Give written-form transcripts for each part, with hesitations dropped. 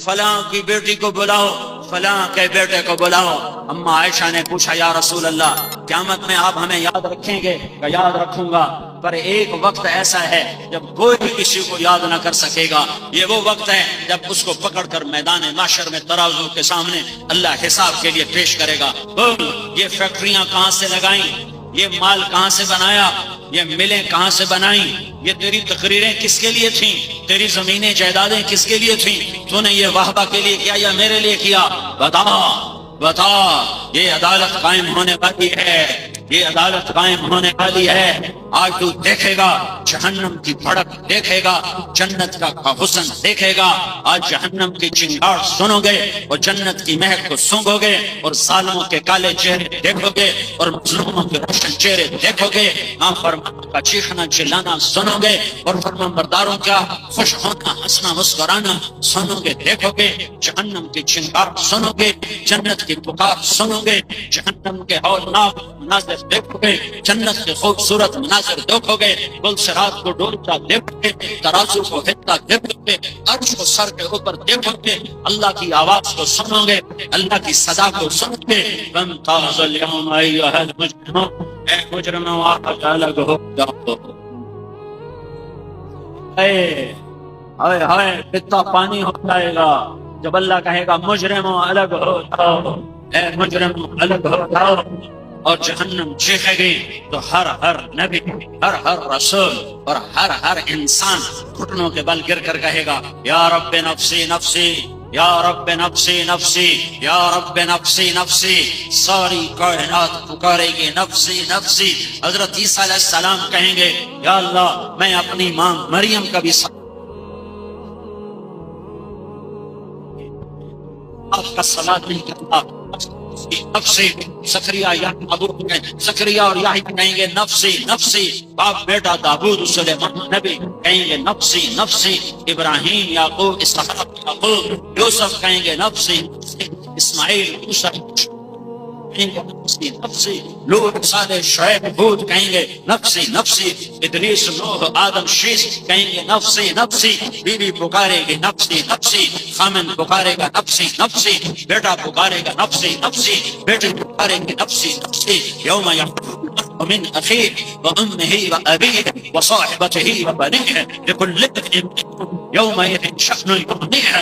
فلاں کی بیٹی کو بلاؤ، فلاں کے بیٹے کو بلاؤ۔ اما عائشہ نے پوچھا یا رسول اللہ قیامت میں آپ ہمیں یاد رکھیں گے؟ کہ یاد رکھوں گا، پر ایک وقت ایسا ہے جب کوئی بھی کسی کو یاد نہ کر سکے گا۔ یہ وہ وقت ہے جب اس کو پکڑ کر میدان محشر میں ترازو کے سامنے اللہ حساب کے لیے پیش کرے گا۔ بول، یہ فیکٹریاں کہاں سے لگائیں؟ یہ مال کہاں سے بنایا؟ یہ ملیں کہاں سے بنائیں؟ یہ تیری تقریریں کس کے لیے تھیں؟ تیری زمینیں جائیدادیں کس کے لیے تھیں؟ تو نے یہ وہبہ کے لیے کیا یا میرے لیے کیا؟ بتا بتا۔ یہ عدالت قائم ہونے والی ہے، یہ عدالت قائم ہونے والی ہے۔ آج تو دیکھے گا جہنم کی بھڑک، دیکھے گا جنت کا حسن، دیکھے گا آج جہنم کی چنگاڑ سنو گے اور جنت کی مہک کو سونگو گے، اور ظالموں کے کالے چہرے دیکھو گے اور مظلوموں کے روشن چہرے دیکھو گے۔ نافرمانوں کا چیخنا چلانا سنو گے اور فرمانبرداروں کا خوش ہونا، ہنسنا، مسکرانا سنو گے، دیکھو گے۔ جہنم کی چنگاڑ سنو گے، جنت کی پکار سنو گے، جہنم کے ہولناک مناظر دیکھو گے، جنت کے خوبصورت مناظر دیکھو گے، گل صراط کو ڈولتا دیکھو گے، ترازو کو ہلتا دیکھو گے، عرش کو سر کے اوپر دیکھو گے، اللہ کی آواز کو سنو گے، اللہ کی صدا کو سنو گے۔ وامتاز اليوم ایھا المجرمون، اے مجرموں آپ الگ ہو جاؤ۔ ہائے ہائے کتنا پانی ہو جائے گا جب اللہ کہے گا مجرموں الگ ہو جاؤ، اے مجرموں الگ ہو جاؤ، اور جہنم چیخے گی تو ہر نبی، ہر رسول اور ہر انسان گھٹنوں کے بل گر کر کہے گا یا رب نفسی نفسی، یا رب نفسی نفسی، یا رب نفسی نفسی۔ ساری کائنات پکارے گی نفسی نفسی۔ حضرت عیسیٰ علیہ السلام کہیں گے یا اللہ میں اپنی ماں مریم کا بھی آپ کا صلاۃ نہیں کرتا، نفسی۔ زکریا زکریا اور یحییٰ کہیں گے نفسی نفسی۔ باپ بیٹا داؤد سلیمان نبی کہیں گے نفسی نفسی۔ ابراہیم یعقوب اسحاق یعقوب یوسف کہیں گے نفسی، اسماعیل موسیٰ نفسی نفسی۔ لوط صالح شعیب ہود کہیں گے نفسی نفسی۔ ادریس نوح آدم شیس کہیں گے نفسی نفسی۔ بیوی پکارے گی نفسی نفسی، خامن پکارے گا نفسی نفسی، بیٹا پکارے گا نفسی نفسی، بیٹی پکارے گی نفسی نفسی۔ یوم یفر من اخیہ وامہ وابیہ وصاحبتہ وبنیہ لکل امرئ یومئذ شأن یغنیہ۔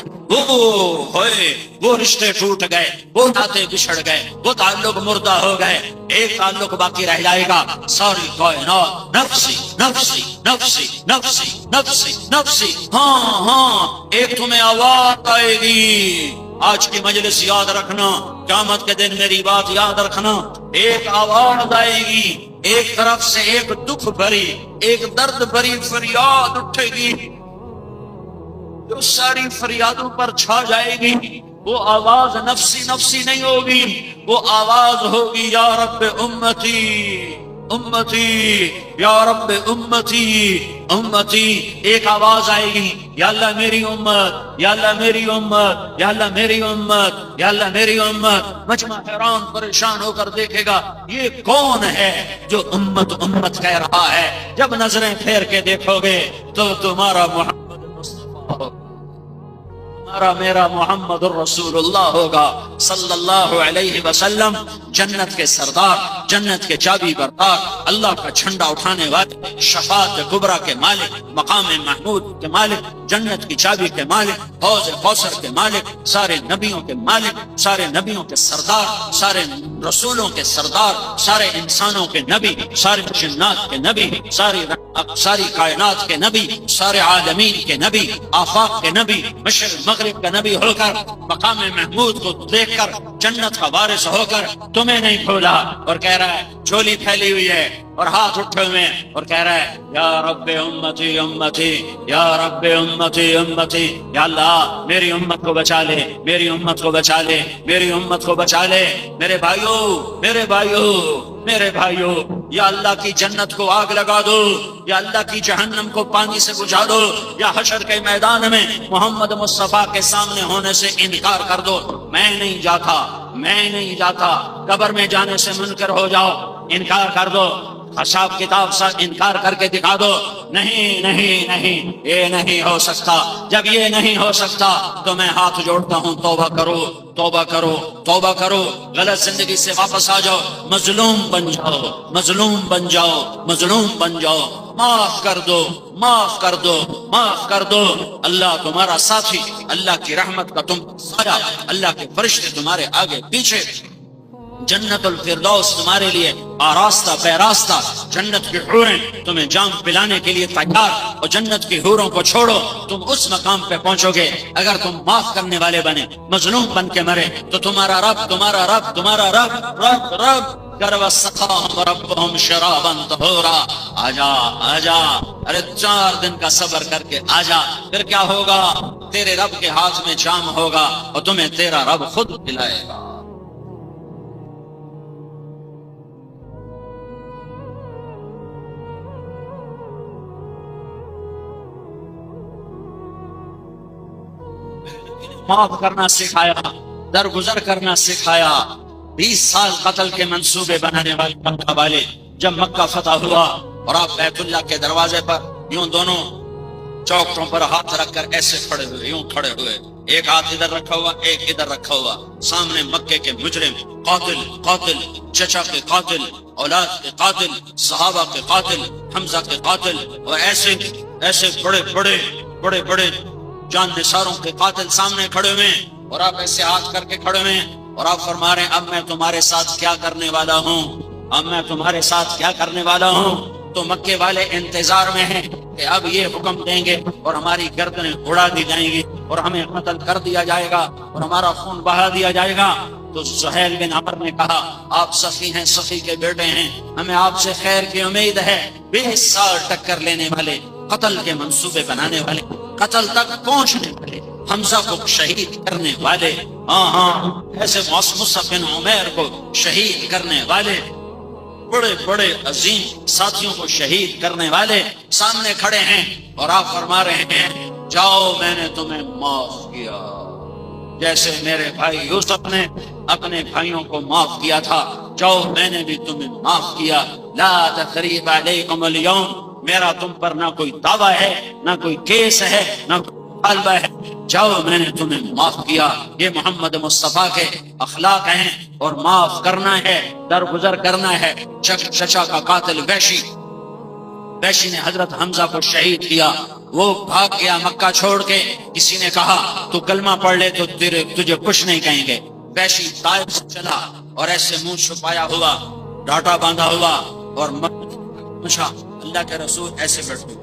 وہ رشتے ٹوٹ گئے، وہ ناطے بچھڑ گئے، وہ تعلق مردہ ہو گئے، ایک تعلق باقی رہ جائے گا، ساری کائنات نفسی نفسی نفسی نفسی نفسی نفسی۔ ہاں ایک تمہیں آواز آئے گی، آج کی مجلس یاد رکھنا، قیامت کے دن میری بات یاد رکھنا، ایک آواز آئے گی، ایک طرف سے ایک دکھ بھری، ایک درد بھری فریاد اٹھے گی جو ساری فریادوں پر چھا جائے گی۔ وہ آواز نفسی نفسی نہیں ہوگی، وہ آواز ہوگی یا رب امتی امتی، یا رب امتی امتی۔ ایک آواز آئے گی یا اللہ میری امت، یا اللہ میری امت، یا اللہ میری امت، یا اللہ میری امت۔ مجمع حیران پریشان ہو کر دیکھے گا یہ کون ہے جو امت امت کہہ رہا ہے۔ جب نظریں پھیر کے دیکھو گے تو تمہارا محمد مصطفیٰ، تمہارا میرا محمد الرسول اللہ ہوگا صلی اللہ علیہ وسلم۔ جنت کے سردار، جنت کے چابی بردار، اللہ کا جھنڈا اٹھانے والے، شفاعت کبریٰ کے مالک، مقام محمود کے مالک، جنت کی چابی کے مالک، حوض کوثر کے مالک، سارے نبیوں کے مالک، سارے نبیوں کے سردار، سارے رسولوں کے سردار، سارے انسانوں کے نبی، سارے جنات کے نبی، ساری کائنات کے نبی، سارے عالمین کے نبی، آفاق کے نبی، مشرق مغرب کا نبی ہو کر مقام محمود کو دیکھ کر جنت کا وارث ہو کر تمہیں نہیں بھولا، اور کہہ رہا ہے جھولی پھیلی ہوئی ہے اور ہاتھ اٹھے ہوئے اور کہہ رہا ہے یا رب امتی امتی، یا رب امتی امتی۔ یا اللہ میری امت کو بچا لے، میری امت کو بچا لے، میری امت کو بچا لے۔ میرے بھائیو، میرے بھائیو، میرے بھائیو، یا اللہ کی جنت کو آگ لگا دو، یا اللہ کی جہنم کو پانی سے بجھا دو، یا حشر کے میدان میں محمد مصطفیٰ کے سامنے ہونے سے انکار کر دو۔ میں نہیں جاتا، میں نہیں جاتا، قبر میں جانے سے منکر ہو جاؤ، انکار کر دو۔ حساب کتاب سے انکار کر کے دکھا دو، نہیں نہیں نہیں، یہ نہیں ہو سکتا۔ جب یہ نہیں ہو سکتا تو میں ہاتھ جوڑتا ہوں، توبہ کرو، توبہ کرو، توبہ کرو، غلط زندگی سے واپس آ جاؤ، مظلوم بن جاؤ، مظلوم بن جاؤ، مظلوم بن جاؤ، معاف کر دو، معاف کر دو، معاف کر دو۔ اللہ تمہارا ساتھی، اللہ کی رحمت کا تم سایہ، اللہ کے فرشتے تمہارے آگے پیچھے، جنت الفردوس تمہارے لیے آراستہ پیراستہ، جنت کی حوریں تمہیں جام پلانے کے لیے تیار، اور جنت کی حوروں کو چھوڑو، تم اس مقام پہ پہنچو گے اگر تم معاف کرنے والے بنے، مظلوم بن کے مرے تو تمہارا رب، تمہارا رب، تمہارا رب، رب رب وَسَقَاهُمْ رَبُّهُمْ شَرَابًا طَهُورًا۔ آجا آجا، ارے 4 دن کا صبر کر کے آجا، پھر کیا ہوگا؟ تیرے رب کے ہاتھ میں جام ہوگا اور تمہیں تیرا رب خود پلائے گا۔ معاف کرنا سکھایا، درگزر کرنا سکھایا۔ 20 سال قتل کے منصوبے بنانے والے مکہ والے جب مکہ فتح ہوا اور آپ بیت اللہ کے دروازے پر یوں دونوں چوکٹوں پر ہاتھ رکھ کر ایسے کھڑے ہوئے، یوں کھڑے ہوئے، ایک ہاتھ ادھر رکھا ہوا، ایک ادھر رکھا ہوا، سامنے مکے کے مجرم، قاتل، قاتل، چچا کے قاتل، اولاد کے قاتل، صحابہ کے قاتل، حمزہ کے قاتل، اور ایسے ایسے بڑے بڑے بڑے بڑے جان نثاروں کے قاتل سامنے کھڑے ہوئے، اور آپ ایسے ہاتھ کر کے کھڑے ہوئے، اور آپ فرما رہے ہیں اب میں تمہارے ساتھ کیا کرنے والا ہوں، اب میں تمہارے ساتھ کیا کرنے والا ہوں۔ تو مکے والے انتظار میں ہیں کہ اب یہ حکم دیں گے اور ہماری گردنیں اڑا دی جائیں گی اور ہمیں قتل کر دیا جائے گا اور ہمارا خون بہا دیا جائے گا۔ تو سہیل بن عمرو نے کہا آپ سخی ہیں، سخی کے بیٹے ہیں، ہمیں آپ سے خیر کی امید ہے۔ 20 سال ٹکر لینے والے، قتل کے منصوبے بنانے والے، قتل تک پہنچنے والے، حمزہ کو شہید کرنے والے، ایسے مصعب بن عمیر کو شہید کرنے والے، بڑے بڑے عظیم ساتھیوں کو شہید کرنے والے سامنے کھڑے ہیں، اور آپ فرما رہے ہیں جاؤ میں نے تمہیں معاف کیا، جیسے میرے بھائی یوسف نے اپنے بھائیوں کو معاف کیا تھا، جاؤ میں نے بھی تمہیں معاف کیا۔ لا تثریب علیکم اليوم، میرا تم پر نہ کوئی دعویٰ ہے، نہ کوئی کیس ہے، نہ کوئی مطالبہ ہے، جاؤ میں نے تمہیں معاف کیا۔ یہ محمد مصطفیٰ کے اخلاق ہیں، اور معاف کرنا ہے، درگزر کرنا ہے۔ چچا کا قاتل وحشی نے حضرت حمزہ کو شہید کیا، وہ بھاگ گیا مکہ چھوڑ کے، کسی نے کہا تو کلمہ پڑھ لے تو تجھے کچھ نہیں کہیں گے۔ وحشی طائف سے چلا اور ایسے منہ چھپایا ہوا، ڈاٹا باندھا ہوا، اور مچھا اللہ کے رسول ایسے بیٹھے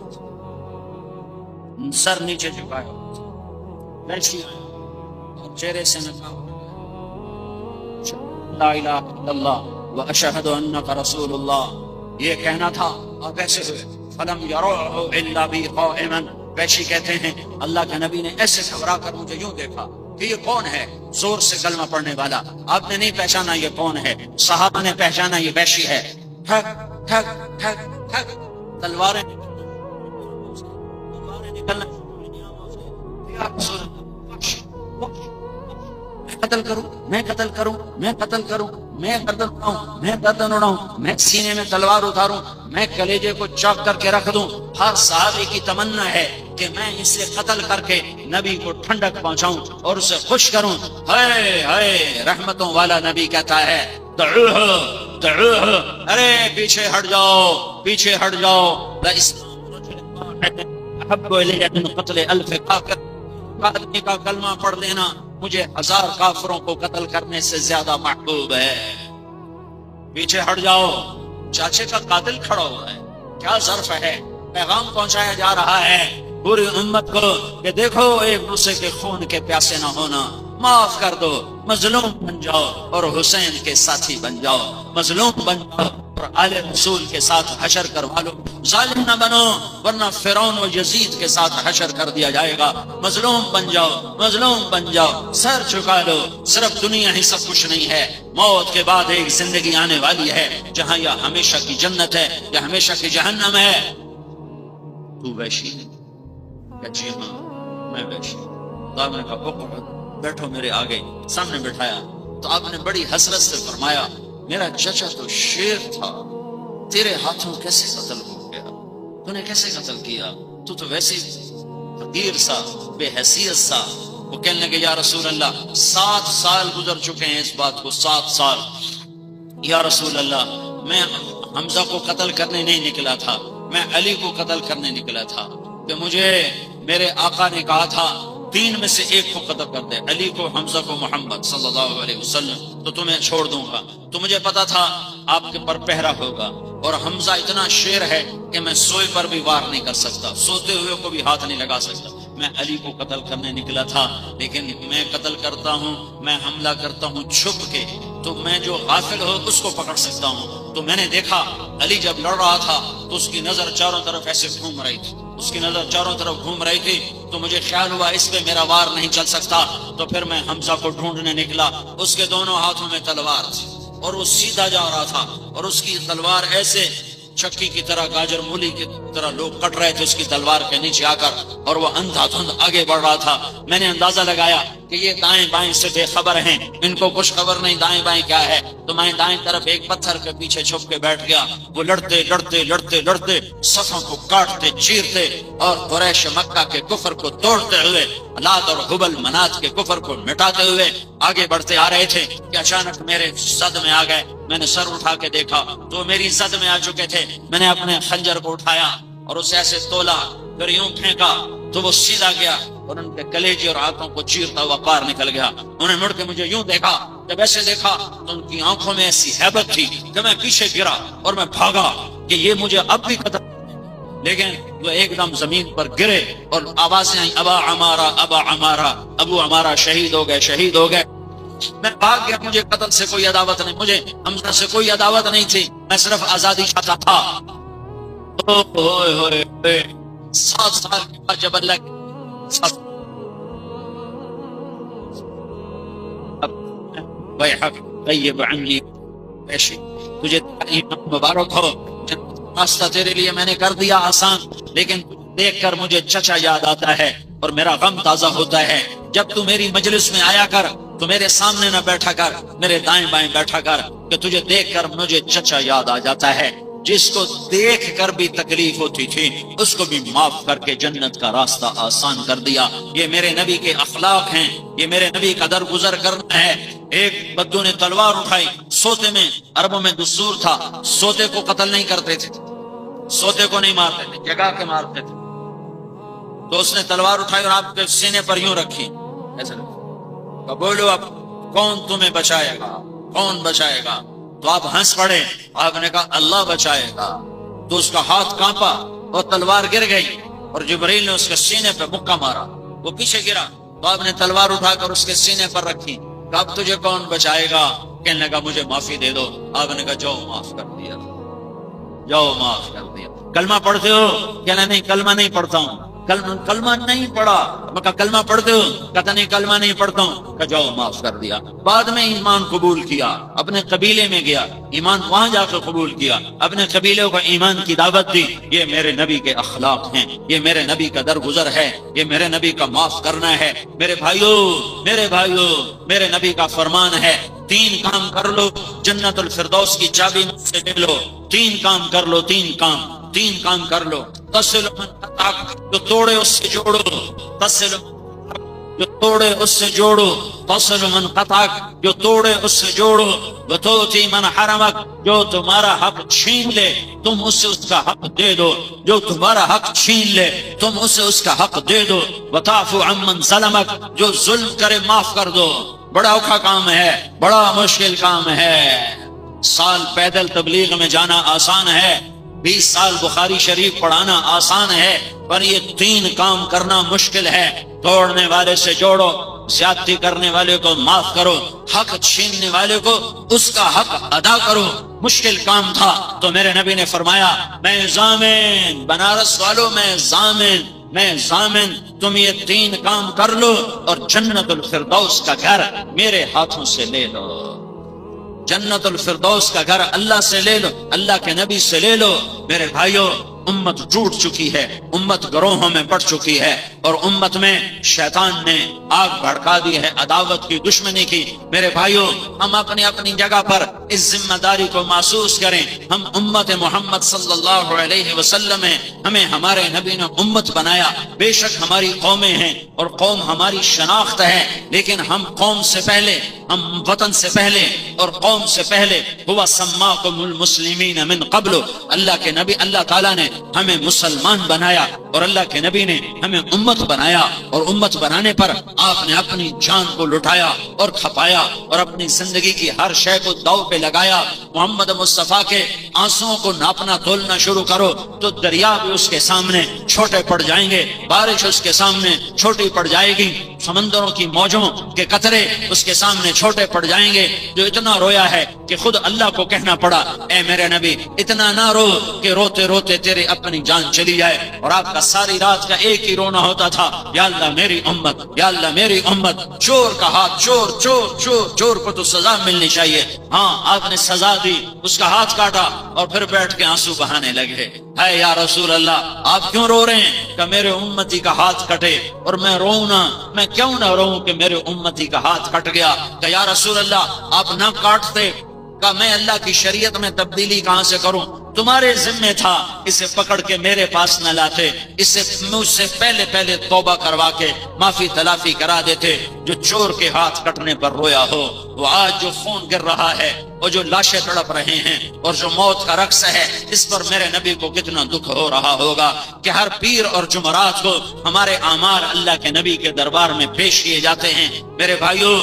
سر نیچے جھکایا، وحشی اور چہرے سے نقاب، لا الہ الا اللہ واشہد انک رسول اللہ، یہ کہنا تھا، اور ایسے ہوئے۔ فلم یروہ الا بی قائما، وحشی کہتے ہیں اللہ کے نبی نے ایسے گھبرا کر مجھے یوں دیکھا کہ یہ کون ہے، زور سے کلمہ پڑھنے والا، آپ نے نہیں پہچانا یہ کون ہے، صحابہ نے پہچانا یہ وحشی ہے۔ ٹھک ٹھک ٹھک ٹھک تلواریں نکلنا، قتل کروں، میں قتل کروں، میں قتل کروں، میں گردن اڑاؤں، میں گردن اڑاؤں، میں سینے میں تلوار اتاروں، میں کلیجے کو چاک کر کے رکھ دوں۔ ہر صحابی کی تمنا ہے کہ میں اسے قتل کر کے نبی کو ٹھنڈک پہنچاؤں اور اسے خوش کروں۔ ہائے ہائے، رحمتوں والا نبی کہتا ہے دعوہ دعوہ، ارے پیچھے ہٹ جاؤ، پیچھے ہٹ جاؤ، احب الی من قتل الف کافر، آدمی کا کلمہ پڑھ دینا مجھے 1000 کافروں کو قتل کرنے سے زیادہ محبوب ہے۔ پیچھے ہٹ جاؤ، چاچے کا قاتل کھڑا ہوا ہے، کیا ظرف ہے، پیغام پہنچایا جا رہا ہے پوری امت کو کہ دیکھو ایک دوسرے کے خون کے پیاسے نہ ہونا، معاف کر دو، مظلوم بن جاؤ اور حسین کے ساتھی بن جاؤ، مظلوم بن جاؤ اور آل رسول کے ساتھ حشر کروا لو، ظالم نہ بنو ورنہ فرعون و یزید کے ساتھ حشر کر دیا جائے گا۔ مظلوم بن جاؤ، مظلوم بن جاؤ، سر جھکا لو، صرف دنیا ہی سب کچھ نہیں ہے، موت کے بعد ایک زندگی آنے والی ہے جہاں یا ہمیشہ کی جنت ہے یا ہمیشہ کی جہنم ہے۔ تو وحشی ہے کہ جی ہاں میں وحشی، تو آپ نے کہا بیٹھو میرے آگے، سامنے بٹھایا تو آپ نے بڑی حسرت سے فرمایا میرا چچا تو شیر تھا، تیرے ہاتھوں کیسے قتل ہو گیا؟ تو نے کیسے قتل کیا؟ تو ویسے فقیر سا، بے حیثیت سا۔ وہ کہنے لگے یا رسول اللہ 7 سال گزر چکے ہیں اس بات کو، 7 سال۔ یا رسول اللہ میں حمزہ کو قتل کرنے نہیں نکلا تھا، میں علی کو قتل کرنے نکلا تھا، کہ مجھے میرے آقا نے کہا تھا 3 میں سے 1 کو قتل کر دے، علی کو، حمزہ کو، محمد صلی اللہ علیہ وسلم، تو تمہیں چھوڑ دوں گا۔ تو مجھے پتا تھا آپ کے پر پہرا ہوگا، اور حمزہ اتنا شیر ہے کہ میں سوئے پر بھی وار نہیں کر سکتا، سوتے ہوئے کو بھی ہاتھ نہیں لگا سکتا۔ میں علی کو قتل کرنے نکلا تھا، لیکن میں قتل کرتا ہوں، میں حملہ کرتا ہوں چھپ کے، تو میں جو غافل ہو اس کو پکڑ سکتا ہوں۔ تو میں نے دیکھا علی جب لڑ رہا تھا تو اس کی نظر چاروں طرف ایسے گھوم رہی تھی، اس کی نظر چاروں طرف گھوم رہی تھی، تو مجھے خیال ہوا اس پہ میرا وار نہیں چل سکتا، تو پھر میں حمزہ کو ڈھونڈنے نکلا۔ اس کے دونوں ہاتھوں میں تلوار تھی، اور وہ سیدھا جا رہا تھا، اور اس کی تلوار ایسے چکی کی طرح، گاجر مولی کی طرح لوگ کٹ رہے تھے اس کی تلوار کے نیچے آ کر، اور وہ اندھا دھند آگے بڑھ رہا تھا۔ میں نے اندازہ لگایا کہ یہ دائیں بائیں سے بے خبر ہیں، ان کو کچھ خبر نہیں دائیں بائیں کیا ہے، تو میں دائیں طرف ایک پتھر کے پیچھے چھپ کے بیٹھ گیا۔ وہ لڑتے لڑتے لڑتے لڑتے صفوں کو کاٹتے چیرتے، اور قریش مکہ کے کفر کو توڑتے ہوئے، لات اور حبل منات کے کفر کو مٹاتے ہوئے آگے بڑھتے آ رہے تھے کہ اچانک میرے زد میں آ گئے۔ میں نے سر اٹھا کے دیکھا تو میری زد میں آ چکے تھے۔ میں نے اپنے خنجر کو اٹھایا اور اسے ایسے تولا، پھر یوں پھینکا تو وہ سیدھا گیا، اور ان کے کلیجے اور ہاتھوں کو چیرتا ہوا پار نکل گیا۔ انہیں مڑ کے مجھے یوں دیکھا، جب ایسے دیکھا تو ان کی آنکھوں میں ایسی ہیبت تھی کہ میں پیچھے گرا اور میں بھاگا کہ یہ مجھے اب بھی قتل، لیکن وہ ایک دم زمین پر گرے اور آوازیں آئیں، ابا عمارہ، ابا عمارہ، ابو عمارہ شہید ہو گئے، شہید ہو گئے۔ میں بھاگ گیا، مجھے قتل سے کوئی عداوت نہیں، مجھے حمزہ سے کوئی عداوت نہیں تھی، میں صرف آزادی چاہتا تھا۔ 7 سال کے بعد جب اللہ طیب عنی پیشی، تجھے مبارک ہو، راستہ تیرے لیے میں نے کر دیا آسان، لیکن دیکھ کر مجھے چچا یاد آتا ہے اور میرا غم تازہ ہوتا ہے۔ جب تو میری مجلس میں آیا کر تو میرے سامنے نہ بیٹھا کر، میرے دائیں بائیں بیٹھا کر، کہ تجھے دیکھ کر مجھے چچا یاد آ جاتا ہے۔ جس کو دیکھ کر بھی تکلیف ہوتی تھی اس کو بھی معاف کر کے جنت کا راستہ آسان کر دیا۔ یہ میرے نبی کے اخلاق ہیں، یہ میرے نبی کا درگزر کرنا ہے۔ ایک بدو نے تلوار اٹھائی، سوتے میں، عربوں میں دستور تھا سوتے کو قتل نہیں کرتے تھے، سوتے کو نہیں مارتے تھے، جگا کے مارتے تھے۔ تو اس نے تلوار اٹھائی اور آپ کے سینے پر یوں رکھی، ایسا بولو اب کون تمہیں بچائے گا، کون بچائے گا؟ تو آپ ہنس پڑے، آپ نے کہا اللہ بچائے گا۔ تو اس کا ہاتھ کانپا اور تلوار گر گئی، اور جبرائیل نے اس کے سینے پہ مکہ مارا، وہ پیچھے گرا۔ تو آپ نے تلوار اٹھا کر اس کے سینے پر رکھی، کہ اب تجھے کون بچائے گا؟ کہنے لگا مجھے معافی دے دو۔ آپ نے کہا جاؤ معاف کر دیا، جاؤ معاف کر دیا۔ کلمہ پڑھتے ہو؟ کہنا نہیں کلمہ نہیں پڑھتا ہوں۔ کلمہ نہیں پڑھا؟ میں کہا کلمہ پڑھتے ہو؟ کہتا نہیں کلمہ نہیں پڑھتا ہوں۔ کہ جاؤ معاف کر دیا۔ بعد میں ایمان قبول کیا، اپنے قبیلے میں گیا، ایمان وہاں جا کے قبول کیا، اپنے قبیلے کو ایمان کی دعوت دی۔ یہ میرے نبی کے اخلاق ہیں، یہ میرے نبی کا درگزر ہے، یہ میرے نبی کا معاف کرنا ہے۔ میرے بھائیو، میرے بھائیو، میرے نبی کا فرمان ہے 3 کام کر لو جنت الفردوس کی چابی مجھ سے لے لو۔ 3 کام کر لو، 3 کام کر لو۔ تصل من قطعک، جو توڑے اس سے جوڑو، تصل جو توڑے اس سے جوڑو، تصل من قطعک، جو توڑے اس سے جوڑو، وتؤتی من حرمک، جو تمہارا حق چھین لے تم اسے اس کا حق دے دو، جو تمہارا حق چھین لے تم اسے اس کا حق دے دو، وتعفو عمن ظلمک، جو ظلم کرے معاف کر دو۔ بڑا اوکھا کام ہے، بڑا مشکل کام ہے۔ سال پیدل تبلیغ میں جانا آسان ہے، 20 سال بخاری شریف پڑھانا آسان ہے، پر یہ 3 کام کرنا مشکل ہے۔ توڑنے والے سے جوڑو، زیادتی کرنے والے کو معاف کرو، حق چھیننے والے کو اس کا حق ادا کرو۔ مشکل کام تھا تو میرے نبی نے فرمایا میں ضامن، بنارس والوں میں ضامن، تم یہ 3 کام کر لو اور جنت الفردوس کا گھر میرے ہاتھوں سے لے لو۔ جنت الفردوس کا گھر اللہ سے لے لو، اللہ کے نبی سے لے لو۔ میرے بھائیو، امت ٹوٹ چکی ہے، امت گروہوں میں بٹ چکی ہے، اور امت میں شیطان نے آگ بھڑکا دی ہے عداوت کی، دشمنی کی۔ میرے بھائیوں، ہم اپنی اپنی جگہ پر اس ذمہ داری کو محسوس کریں۔ ہم امت محمد صلی اللہ علیہ وسلم ہیں، ہمیں ہمارے نبی نے امت بنایا۔ بے شک ہماری قومیں ہیں اور قوم ہماری شناخت ہے، لیکن ہم قوم سے پہلے، ہم وطن سے پہلے اور قوم سے پہلے ہوا سماکم المسلمین من قبل، اللہ کے نبی، اللہ تعالیٰ نے ہمیں مسلمان بنایا اور اللہ کے نبی نے ہمیں امت بنایا، اور امت بنانے پر آپ نے اپنی جان کو لٹایا اور کھپایا اور اپنی زندگی کی ہر شے کو داؤ پہ لگایا۔ محمد مصطفیٰ کے آنسوؤں کو ناپنا تولنا شروع کرو تو دریا بھی اس کے سامنے چھوٹے پڑ جائیں گے، بارش اس کے سامنے چھوٹی پڑ جائے گی، سمندروں کی موجوں کے قطرے اس کے سامنے چھوٹے پڑ جائیں گے۔ جو اتنا رویا ہے کہ خود اللہ کو کہنا پڑا، اے میرے نبی اتنا نہ رو کہ روتے روتے تیرے اپنی جان چلی جائے۔ اور آپ کا ساری رات کا ایک ہی رونا ہوتا تھا، یا اللہ میری امت، یا اللہ میری امت۔ چور کا ہاتھ، چور چور چور چور کو تو سزا ملنی چاہیے، ہاں آپ نے سزا دی، اس کا ہاتھ کاٹا اور پھر بیٹھ کے آنسو بہانے لگے۔ ہے یا رسول اللہ آپ کیوں رو رہے ہیں کہ میرے امتی کا ہاتھ کٹے، اور میں روؤں نہ، میں کیوں نہ روؤں کہ میرے امتی کا ہاتھ کٹ گیا؟ کہ یا رسول اللہ آپ نہ کاٹتے، کہ میں اللہ کی شریعت میں تبدیلی کہاں سے کروں؟ تمہارے ذمہ تھا اسے پکڑ کے میرے پاس نہ لاتے، اسے مجھ سے پہلے توبہ کروا کے معافی تلافی کرا دیتے۔ جو چور کے ہاتھ کٹنے پر رویا ہو، وہ آج جو خون گر رہا ہے اور جو لاشیں تڑپ رہے ہیں اور جو موت کا رقص ہے، اس پر میرے نبی کو کتنا دکھ ہو رہا ہوگا کہ ہر پیر اور جمعرات کو ہمارے اعمال اللہ کے نبی کے دربار میں پیش کیے جاتے ہیں۔ میرے بھائیوں،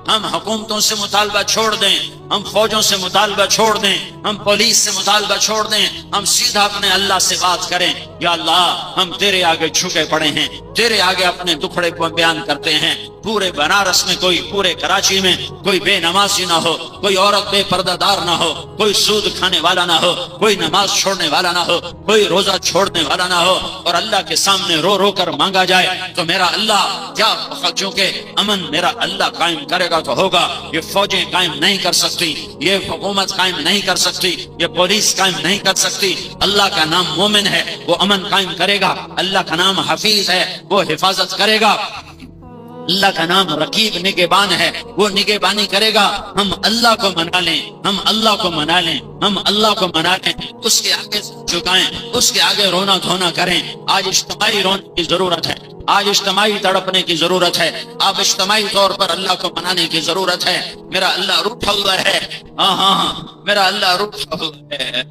ہم حکومتوں سے مطالبہ چھوڑ دیں، ہم فوجوں سے مطالبہ چھوڑ دیں، ہم پولیس سے مطالبہ چھوڑ دیں، ہم سیدھا اپنے اللہ سے بات کریں، یا اللہ ہم تیرے آگے جھکے پڑے ہیں، تیرے آگے اپنے دکھڑے کو بیان کرتے ہیں۔ پورے بنارس میں کوئی، پورے کراچی میں کوئی بے نمازی نہ ہو، کوئی عورت بے پردہ دار نہ ہو، کوئی سود کھانے والا نہ ہو، کوئی نماز چھوڑنے والا نہ ہو، کوئی روزہ چھوڑنے والا نہ ہو، اور اللہ کے سامنے رو رو کر مانگا جائے تو میرا اللہ کیا، چونکہ امن میرا اللہ قائم کرے گا تو ہوگا۔ یہ فوجیں قائم نہیں کر سکتی، یہ حکومت قائم نہیں کر سکتی، یہ پولیس قائم نہیں کر سکتی۔ اللہ کا نام مومن ہے، وہ امن قائم کرے گا۔ اللہ کا نام حفیظ ہے، وہ حفاظت کرے گا۔ اللہ کا نام رقیب نگہبان ہے، وہ نگہبانی کرے گا۔ ہم اللہ کو منا لیں، ہم اللہ کو منا لیں، ہم اللہ کو منا لیں، اس کے آگے جھکائیں، اس کے آگے رونا دھونا کریں۔ آج اجتماعی رونے کی ضرورت ہے، آج اجتماعی تڑپنے کی ضرورت ہے، اب اجتماعی طور پر اللہ کو منانے کی ضرورت ہے۔ میرا اللہ روٹھا ہوا ہے، ہاں میرا اللہ روٹھا ہوا ہے،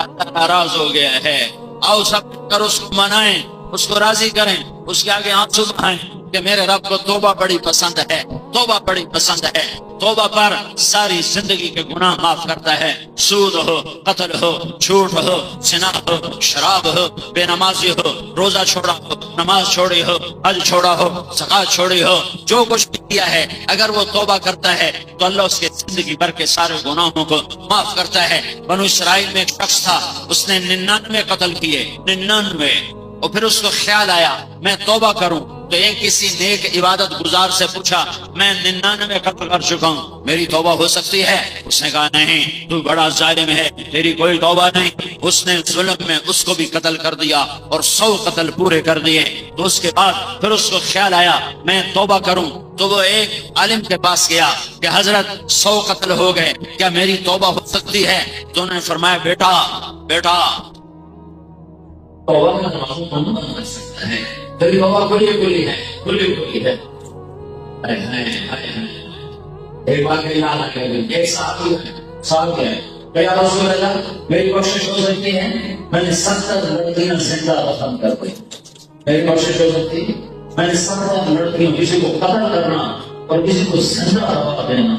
اللہ ناراض ہو گیا ہے۔ آؤ سب کر اس کو منائیں، اس کو راضی کریں، اس کے آگے آنسو بہائیں کہ میرے رب کو توبہ بڑی پسند ہے، توبہ بڑی پسند ہے۔ توبہ پر ساری زندگی کے گناہ معاف کرتا ہے۔ سود ہو، قتل ہو، جھوٹ ہو، زنا ہو، شراب ہو، بے نمازی ہو، روزہ چھوڑا ہو، نماز چھوڑی ہو، حج چھوڑا ہو، زکات چھوڑی ہو، جو کچھ بھی کیا ہے، اگر وہ توبہ کرتا ہے تو اللہ اس کے زندگی بھر کے سارے گناہوں کو معاف کرتا ہے۔ بنو اسرائیل میں ایک شخص تھا، اس نے 99 قتل کیے، 99، اور پھر اس کو خیال آیا میں توبہ کروں، تو ایک کسی نیک عبادت گزار سے پوچھا میں 99 قتل کر چکا ہوں، میری توبہ ہو سکتی ہے؟ اس نے کہا نہیں، تو بڑا ظالم ہے، تیری کوئی توبہ نہیں۔ اس نے ظلم میں اس کو بھی قتل کر دیا اور 100 قتل پورے کر دیے۔ تو اس کے بعد پھر اس کو خیال آیا میں توبہ کروں، تو وہ ایک عالم کے پاس گیا کہ حضرت 100 قتل ہو گئے، کیا میری توبہ ہو سکتی ہے؟ تو انہوں نے فرمایا بیٹا تیری توبہ کھلی ہے، کھلی ہے۔ ایک بار میری یاد آ گئی، ایک سال ہے کہ یا رسول اللہ میری کوشش ہو سکتی ہے میں نے 70 لڑکیاں زندہ دفن کر دیں، میری کوشش ہو سکتی ہے میں نے 70 لڑکیوں، کسی کو قتل کرنا اور کسی کو زندہ دبا دینا،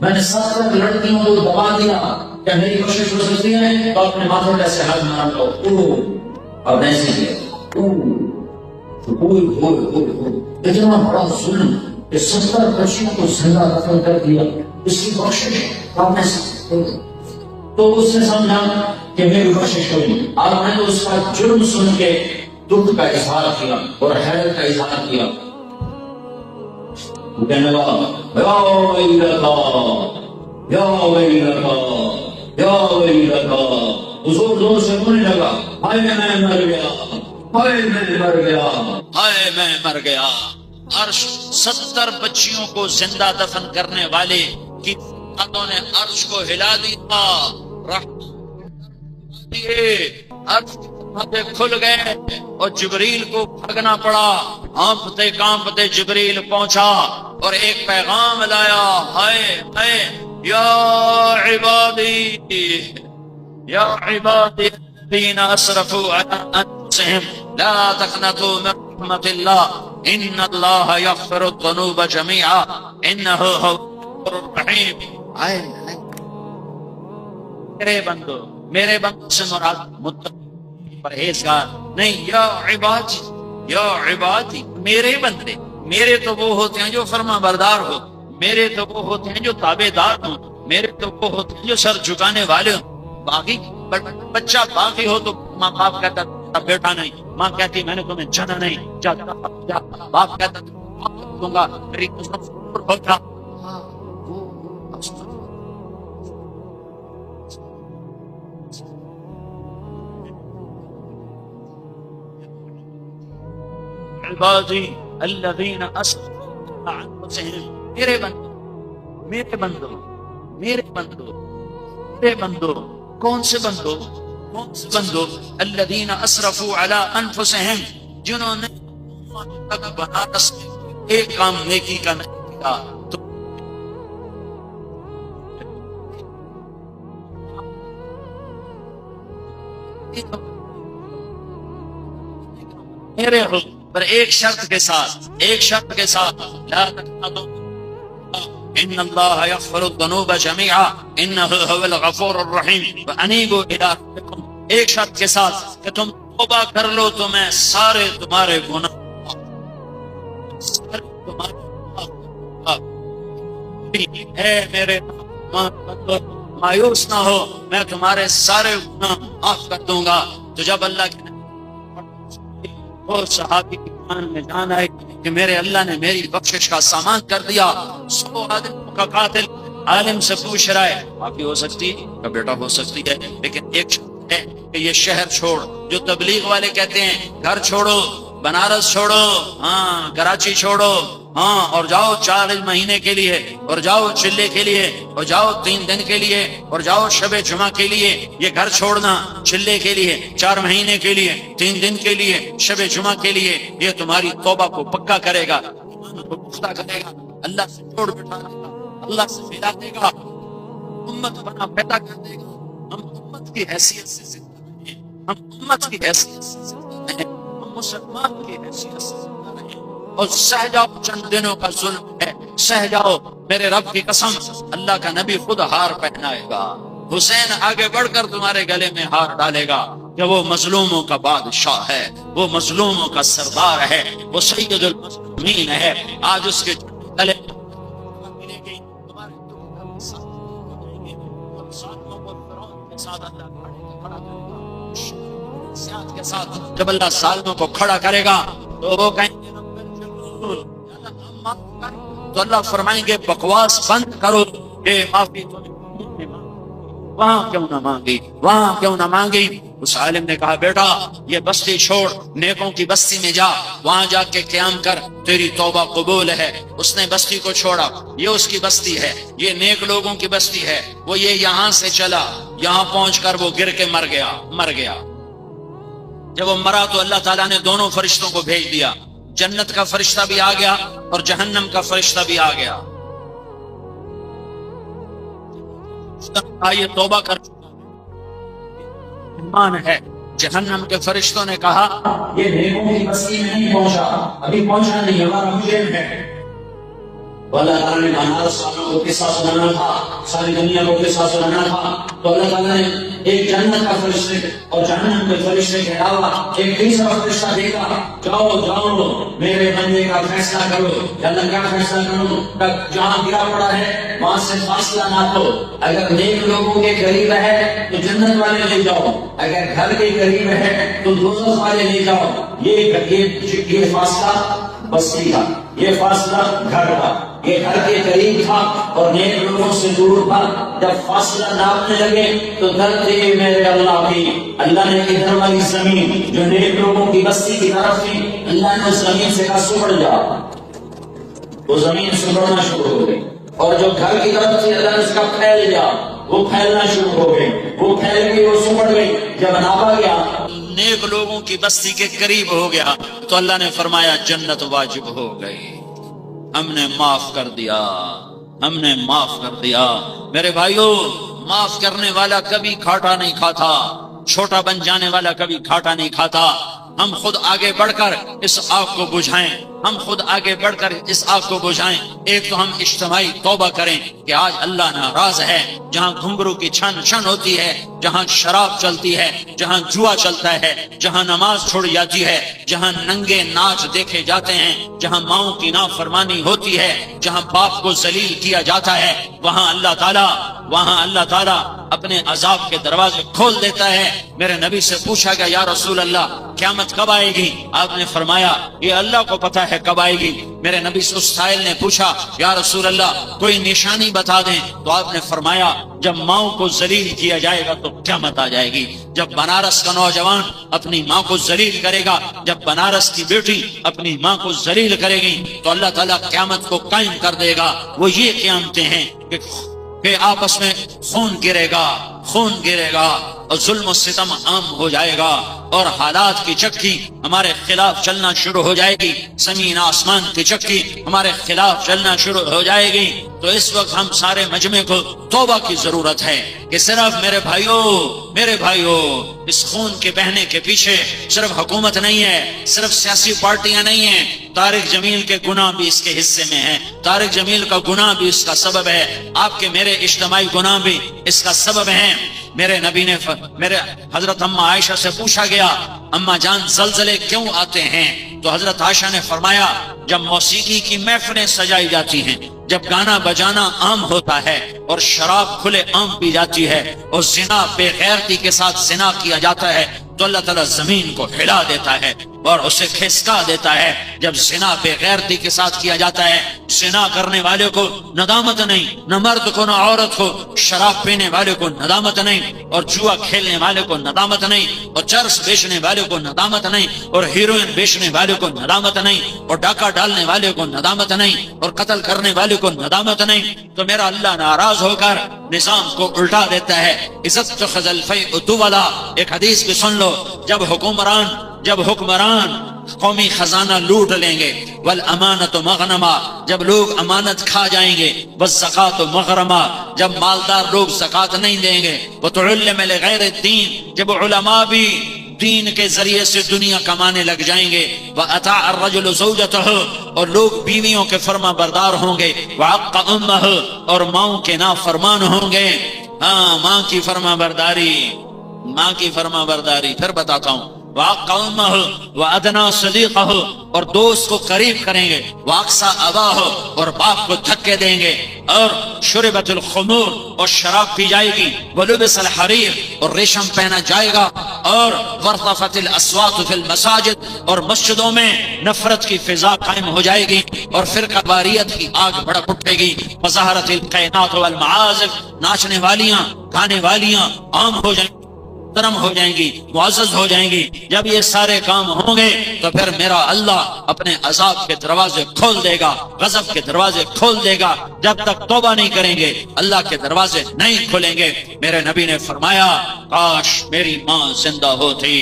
میں نے 70 لڑکیوں کو دبا دیا، کیا میری کوشش ہو سکتی ہے؟ تو اپنے ماتھوں کا سہاگ مارا لو، اور ایسے کیا اتنا بڑا ظلم کہ 70 بچیوں کو زندہ دفن کر دیا، اس کی کوشش آپ نے تو اس نے سمجھا کہ میری کوشش ہوئی۔ آپ نے تو اس کا جرم سن کے دکھ کا اظہار کیا اور حیرت کا اظہار کیا، کہنے لگا یا ویلتا یا ویلتا یا ویلتا، حضور زور سے بولنے لگا ہائے میں مر گیا، ہائے میں مر گیا، ہائے میں مر گیا۔ عرش 70 بچیوں کو زندہ دفن کرنے والے کی ہاتھوں نے عرش کو ہلا دیا، عرش کھل گئے اور جبریل کو بھاگنا پڑا۔ ہانپتے کانپتے جبریل پہنچا اور ایک پیغام لایا، ہائے ہائے یا عبادی، یا عبادی الذین اسرفوا علی انفسہم لا تقنطوا من رحمت اللہ ان اللہ یغفر الذنوب جميعا انہ هو الغفور الرحیم۔ میرے بندوں سے مراد متقی پرہیزگار نہیں، یا عبادی، یا عبادی، میرے بندے۔ میرے تو وہ ہوتے ہیں جو فرما بردار ہو، میرے تو وہ ہوتے ہیں جو تابع دار ہوں، میرے تو وہ ہوتے ہیں جو سر جھکانے والے ہوں۔ باقی بچہ باقی ہو تو ماں باپ کہتا بیٹا نہیں، ماں کہتی میں نے تمہیں جانا نہیں، جا جا، باپ کہتا دوں گا میری ہوتا۔ عبادی الذین اسرفوا علی انفسہم، میرے بندو، میرے بندو، میرے بندو، میرے بندو، کون سے بندو؟ کون سے بندو؟ الذین اسرفوا علی انفسہم، جنہوں نے بنارس میں ایک کام نیکی کا نہیں کیا تو میرے ہو پر ایک شرط کے ساتھ، ایک شرط کے ساتھ، لا تقنطوا ان اللہ یغفر الذنوب جميعا انہ هو الغفور الرحیم وانیبوا الی ربکم، ایک شرط کے ساتھ کہ تم توبہ کر لو تو میں سارے تمہارے گناہ اے میرے مایوس نہ ہو، میں تمہارے سارے گناہ معاف کر دوں گا۔ تو جب اللہ کے وہ صحابی ایمان میں جان آئے کہ میرے اللہ نے میری بخشش کا سامان کر دیا، 100 آدموں کا قاتل عالم سے پوچھ رہا ہے باقی ہو سکتی کا بیٹا ہو سکتی ہے، لیکن ایک شرط ہے کہ یہ شہر چھوڑ، جو تبلیغ والے کہتے ہیں گھر چھوڑو، بنارس چھوڑو، ہاں کراچی چھوڑو، ہاں اور جاؤ 4 مہینے کے لیے، اور جاؤ چلے کے لیے، اور جاؤ 3 دن کے لیے، اور جاؤ شب جمعہ کے لیے، یہ گھر چھوڑنا چلے کے لیے، 4 مہینے کے لیے، 3 دن کے لیے، شب جمعہ کے لیے، یہ تمہاری توبہ کو پکا کرے گا، کو پختہ کرے گا، اللہ سے جوڑ بٹھا دے گا، اللہ سے ملا دے گا، امت بنا پیدا کر دے گا۔ ہم امت کی حیثیت سے زندہ رہیں، ہم امت کی حیثیت سے زندہ رہیں، ہم مسلمان کی حیثیت سے زندہ رہیں، اور سہ جاؤ، چند دنوں کا ظلم ہے، سہ جاؤ، میرے رب کی قسم اللہ کا نبی خود ہار پہنائے گا، حسین آگے بڑھ کر تمہارے گلے میں ہار ڈالے گا کہ وہ مظلوموں کا بادشاہ ہے، وہ مظلوموں کا سردار ہے، وہ سید المظلومین ہے۔ آج اس کے گلے کے ساتھ جب اللہ سالموں کو کھڑا کرے گا تو وہ کہیں گے تو اللہ فرمائیں گے بکواس بند کرو، اے معافی وہاں کیوں نہ مانگی، وہاں کیوں نہ مانگی؟ اس عالم نے کہا بیٹا یہ بستی چھوڑ، نیکوں کی بستی میں جا، وہاں جا کے قیام کر، تیری توبہ قبول ہے۔ اس نے بستی کو چھوڑا، یہ اس کی بستی ہے، یہ نیک لوگوں کی بستی ہے، وہ یہ یہاں سے چلا، یہاں پہنچ کر وہ گر کے مر گیا۔ جب وہ مرا تو اللہ تعالیٰ نے دونوں فرشتوں کو بھیج دیا، جنت کا فرشتہ بھی آ گیا اور جہنم کا فرشتہ بھی آ گیا۔ یہ توبہ کر ایمان ہے۔ جہنم کے فرشتوں نے کہا یہ نیکوں کی بستی میں نہیں پہنچا، ابھی پہنچا نہیں، ہمارا مجرم ہے۔ اللہ تعالیٰ نے بنارس والوں کو قصہ سنانا تھا، ساری دنیا کو قصہ سنانا تھا، تو اللہ تعالیٰ نے ایک جنت کا فرشتے اور جہنم کے فرشتے کے علاوہ ایک تیسرا فرشتہ دے گا، جاؤ میرے بندے کا فیصلہ کرو۔ اللہ کا فیصلہ کرو، جہاں گرا پڑا ہے وہاں سے فاصلہ نہ لو، اگر نیک لوگوں کے قریب ہے تو جنت والے لے جاؤ، اگر گھر کے قریب ہے تو دوزخ والے لے جاؤ۔ یہ فاصلہ بستی کا، یہ فاصلہ گھر کا، یہ گھر کے قریب تھا اور نیک لوگوں سے دور تھا. جب فاصلہ ناپنے لگے تو دھرتی میرے اللہ کی، اللہ نے ادھر والی زمین جو نیک لوگوں کی بستی کی طرف تھی، اللہ نے اس زمین سے کہا سکڑ جا. وہ زمین سکڑنا شروع ہو گئی. اور جو گھر کی طرف تھی اللہ نے اس کا پھیل جا، وہ پھیلنا شروع ہو گئی. وہ پھیل گئی، وہ سکڑ گئی. جب ناپا گیا نیک لوگوں کی بستی کے قریب ہو گیا تو اللہ نے فرمایا جنت واجب ہو گئی. ہم نے معاف کر دیا، ہم نے معاف کر دیا. میرے بھائیو، معاف کرنے والا کبھی گھاٹا نہیں کھاتا، چھوٹا بن جانے والا کبھی گھاٹا نہیں کھاتا. ہم خود آگے بڑھ کر اس آگ کو بجھائیں، ہم خود آگے بڑھ کر اس آگ کو بجھائیں. ایک تو ہم اجتماعی توبہ کریں کہ آج اللہ ناراض ہے. جہاں گھنگرو کی چھن چھن ہوتی ہے، جہاں شراب چلتی ہے، جہاں جوا چلتا ہے، جہاں نماز چھوڑ جاتی ہے، جہاں ننگے ناچ دیکھے جاتے ہیں، جہاں ماؤں کی نافرمانی ہوتی ہے، جہاں باپ کو ذلیل کیا جاتا ہے، وہاں اللہ تعالیٰ اپنے عذاب کے دروازے کھول دیتا ہے. میرے نبی سے پوچھا گیا یا رسول اللہ قیامت کب آئے گی؟ آپ نے فرمایا یہ اللہ کو پتا ہے کب آئے گی. میرے نبی سے اس سائل نے پوچھا یا رسول اللہ کوئی نشانی بتا دیں، تو آپ نے فرمایا جب ماؤں کو ذلیل کیا جائے گا تو قیامت آ جائے گی. جب بنارس کا نوجوان اپنی ماں کو ذلیل کرے گا، جب بنارس کی بیٹی اپنی ماں کو ذلیل کرے گی تو اللہ تعالیٰ قیامت کو قائم کر دے گا. وہ یہ قیامتیں ہیں کہ آپس میں خون گرے گا اور ظلم و ستم عام ہو جائے گا اور حالات کی چکی ہمارے خلاف چلنا شروع ہو جائے گی. زمین آسمان کی چکی ہمارے خلاف چلنا شروع ہو جائے گی. تو اس وقت ہم سارے مجمع کو توبہ کی ضرورت ہے کہ صرف میرے بھائیو اس خون کے بہنے کے پیچھے صرف حکومت نہیں ہے، صرف سیاسی پارٹیاں نہیں ہیں. طارق جمیل کے گناہ بھی اس کے حصے میں ہیں، طارق جمیل کا گناہ بھی اس کا سبب ہے، آپ کے میرے اجتماعی گناہ بھی اس کا سبب ہیں. میرے نبی نے میرے حضرت اماں عائشہ سے پوچھا گیا اماں جان زلزلے کیوں آتے ہیں؟ تو حضرت عائشہ نے فرمایا جب موسیقی کی محفلیں سجائی جاتی ہیں، جب گانا بجانا عام ہوتا ہے اور شراب کھلے عام پی جاتی ہے اور زنا بے غیرتی کے ساتھ زنا کیا جاتا ہے تو اللہ تعالیٰ زمین کو ہلا دیتا ہے اور اسے کھسکا دیتا ہے. جب زنا بے غیرتی کے ساتھ کیا جاتا ہے، زنا کرنے والے کو ندامت نہیں، نہ مرد کو نہ عورت کو، شراب پینے والے کو ندامت نہیں، اور جوا کھیلنے والے کو ندامت نہیں، اور چرس بیچنے والے کو ندامت نہیں، اور ہیروئن بیچنے والے کو ندامت نہیں، اور ڈاکہ ڈالنے والے کو ندامت نہیں، اور قتل کرنے والے کو ندامت نہیں. تو میرا اللہ ناراض ہو کر نظام کو الٹا دیتا ہے. عزت تو خزل فی والا ایک حدیث بھی سن لو، جب حکمران قومی خزانہ لوٹ لیں گے، والامانت مغنما جب لوگ امانت کھا جائیں گے، والزکات مغرما جب مالدار لوگ زکات نہیں دیں گے، وتعلم لغیر الدین جب علماء بھی دین کے ذریعے سے دنیا کمانے لگ جائیں گے، وَأَطَاعَ الرَّجُلُ زَوْجَتَهُ اور لوگ بیویوں کے فرما بردار ہوں گے، وَعَقَّ أُمَّهُ اور ماؤں کے نافرمان ہوں گے. ہاں ماں کی فرما برداری پھر بتاتا ہوں. وَعَقَّ أُمَّهُ وَأَدْنَىٰ صَدِيقَهُ اور دوست کو قریب کریں گے، وَأَقْصَىٰ أَبَاهُ اور باپ کو دھکے دیں گے، اور شُرِبَتِ الْخُمُورُ اور شراب پی جائے گی، وَلُبِسَ الْحَرِيرُ اور ریشم پہنا جائے گا، اور وَارْتَفَتِ الْأَصْوَاتُ فِي الْمَسَاجِدِ اور مسجدوں میں نفرت کی فضا قائم ہو جائے گی اور فرقہ واریت کی آگ بھڑک اٹھے گی. وَظَهَرَتِ الْقَيْنَاتُ وَالْمَعَازِفُ ناچنے والیاں گانے والیاں عام ہو جائیں گی، محترم ہو جائیں گی، معزز ہو جائیں گی. جب یہ سارے کام ہوں گے تو پھر میرا اللہ اپنے عذاب کے دروازے کھول دے گا، غضب کے دروازے کھول دے گا. جب تک توبہ نہیں کریں گے اللہ کے دروازے نہیں کھلیں گے. میرے نبی نے فرمایا کاش میری ماں زندہ ہوتی.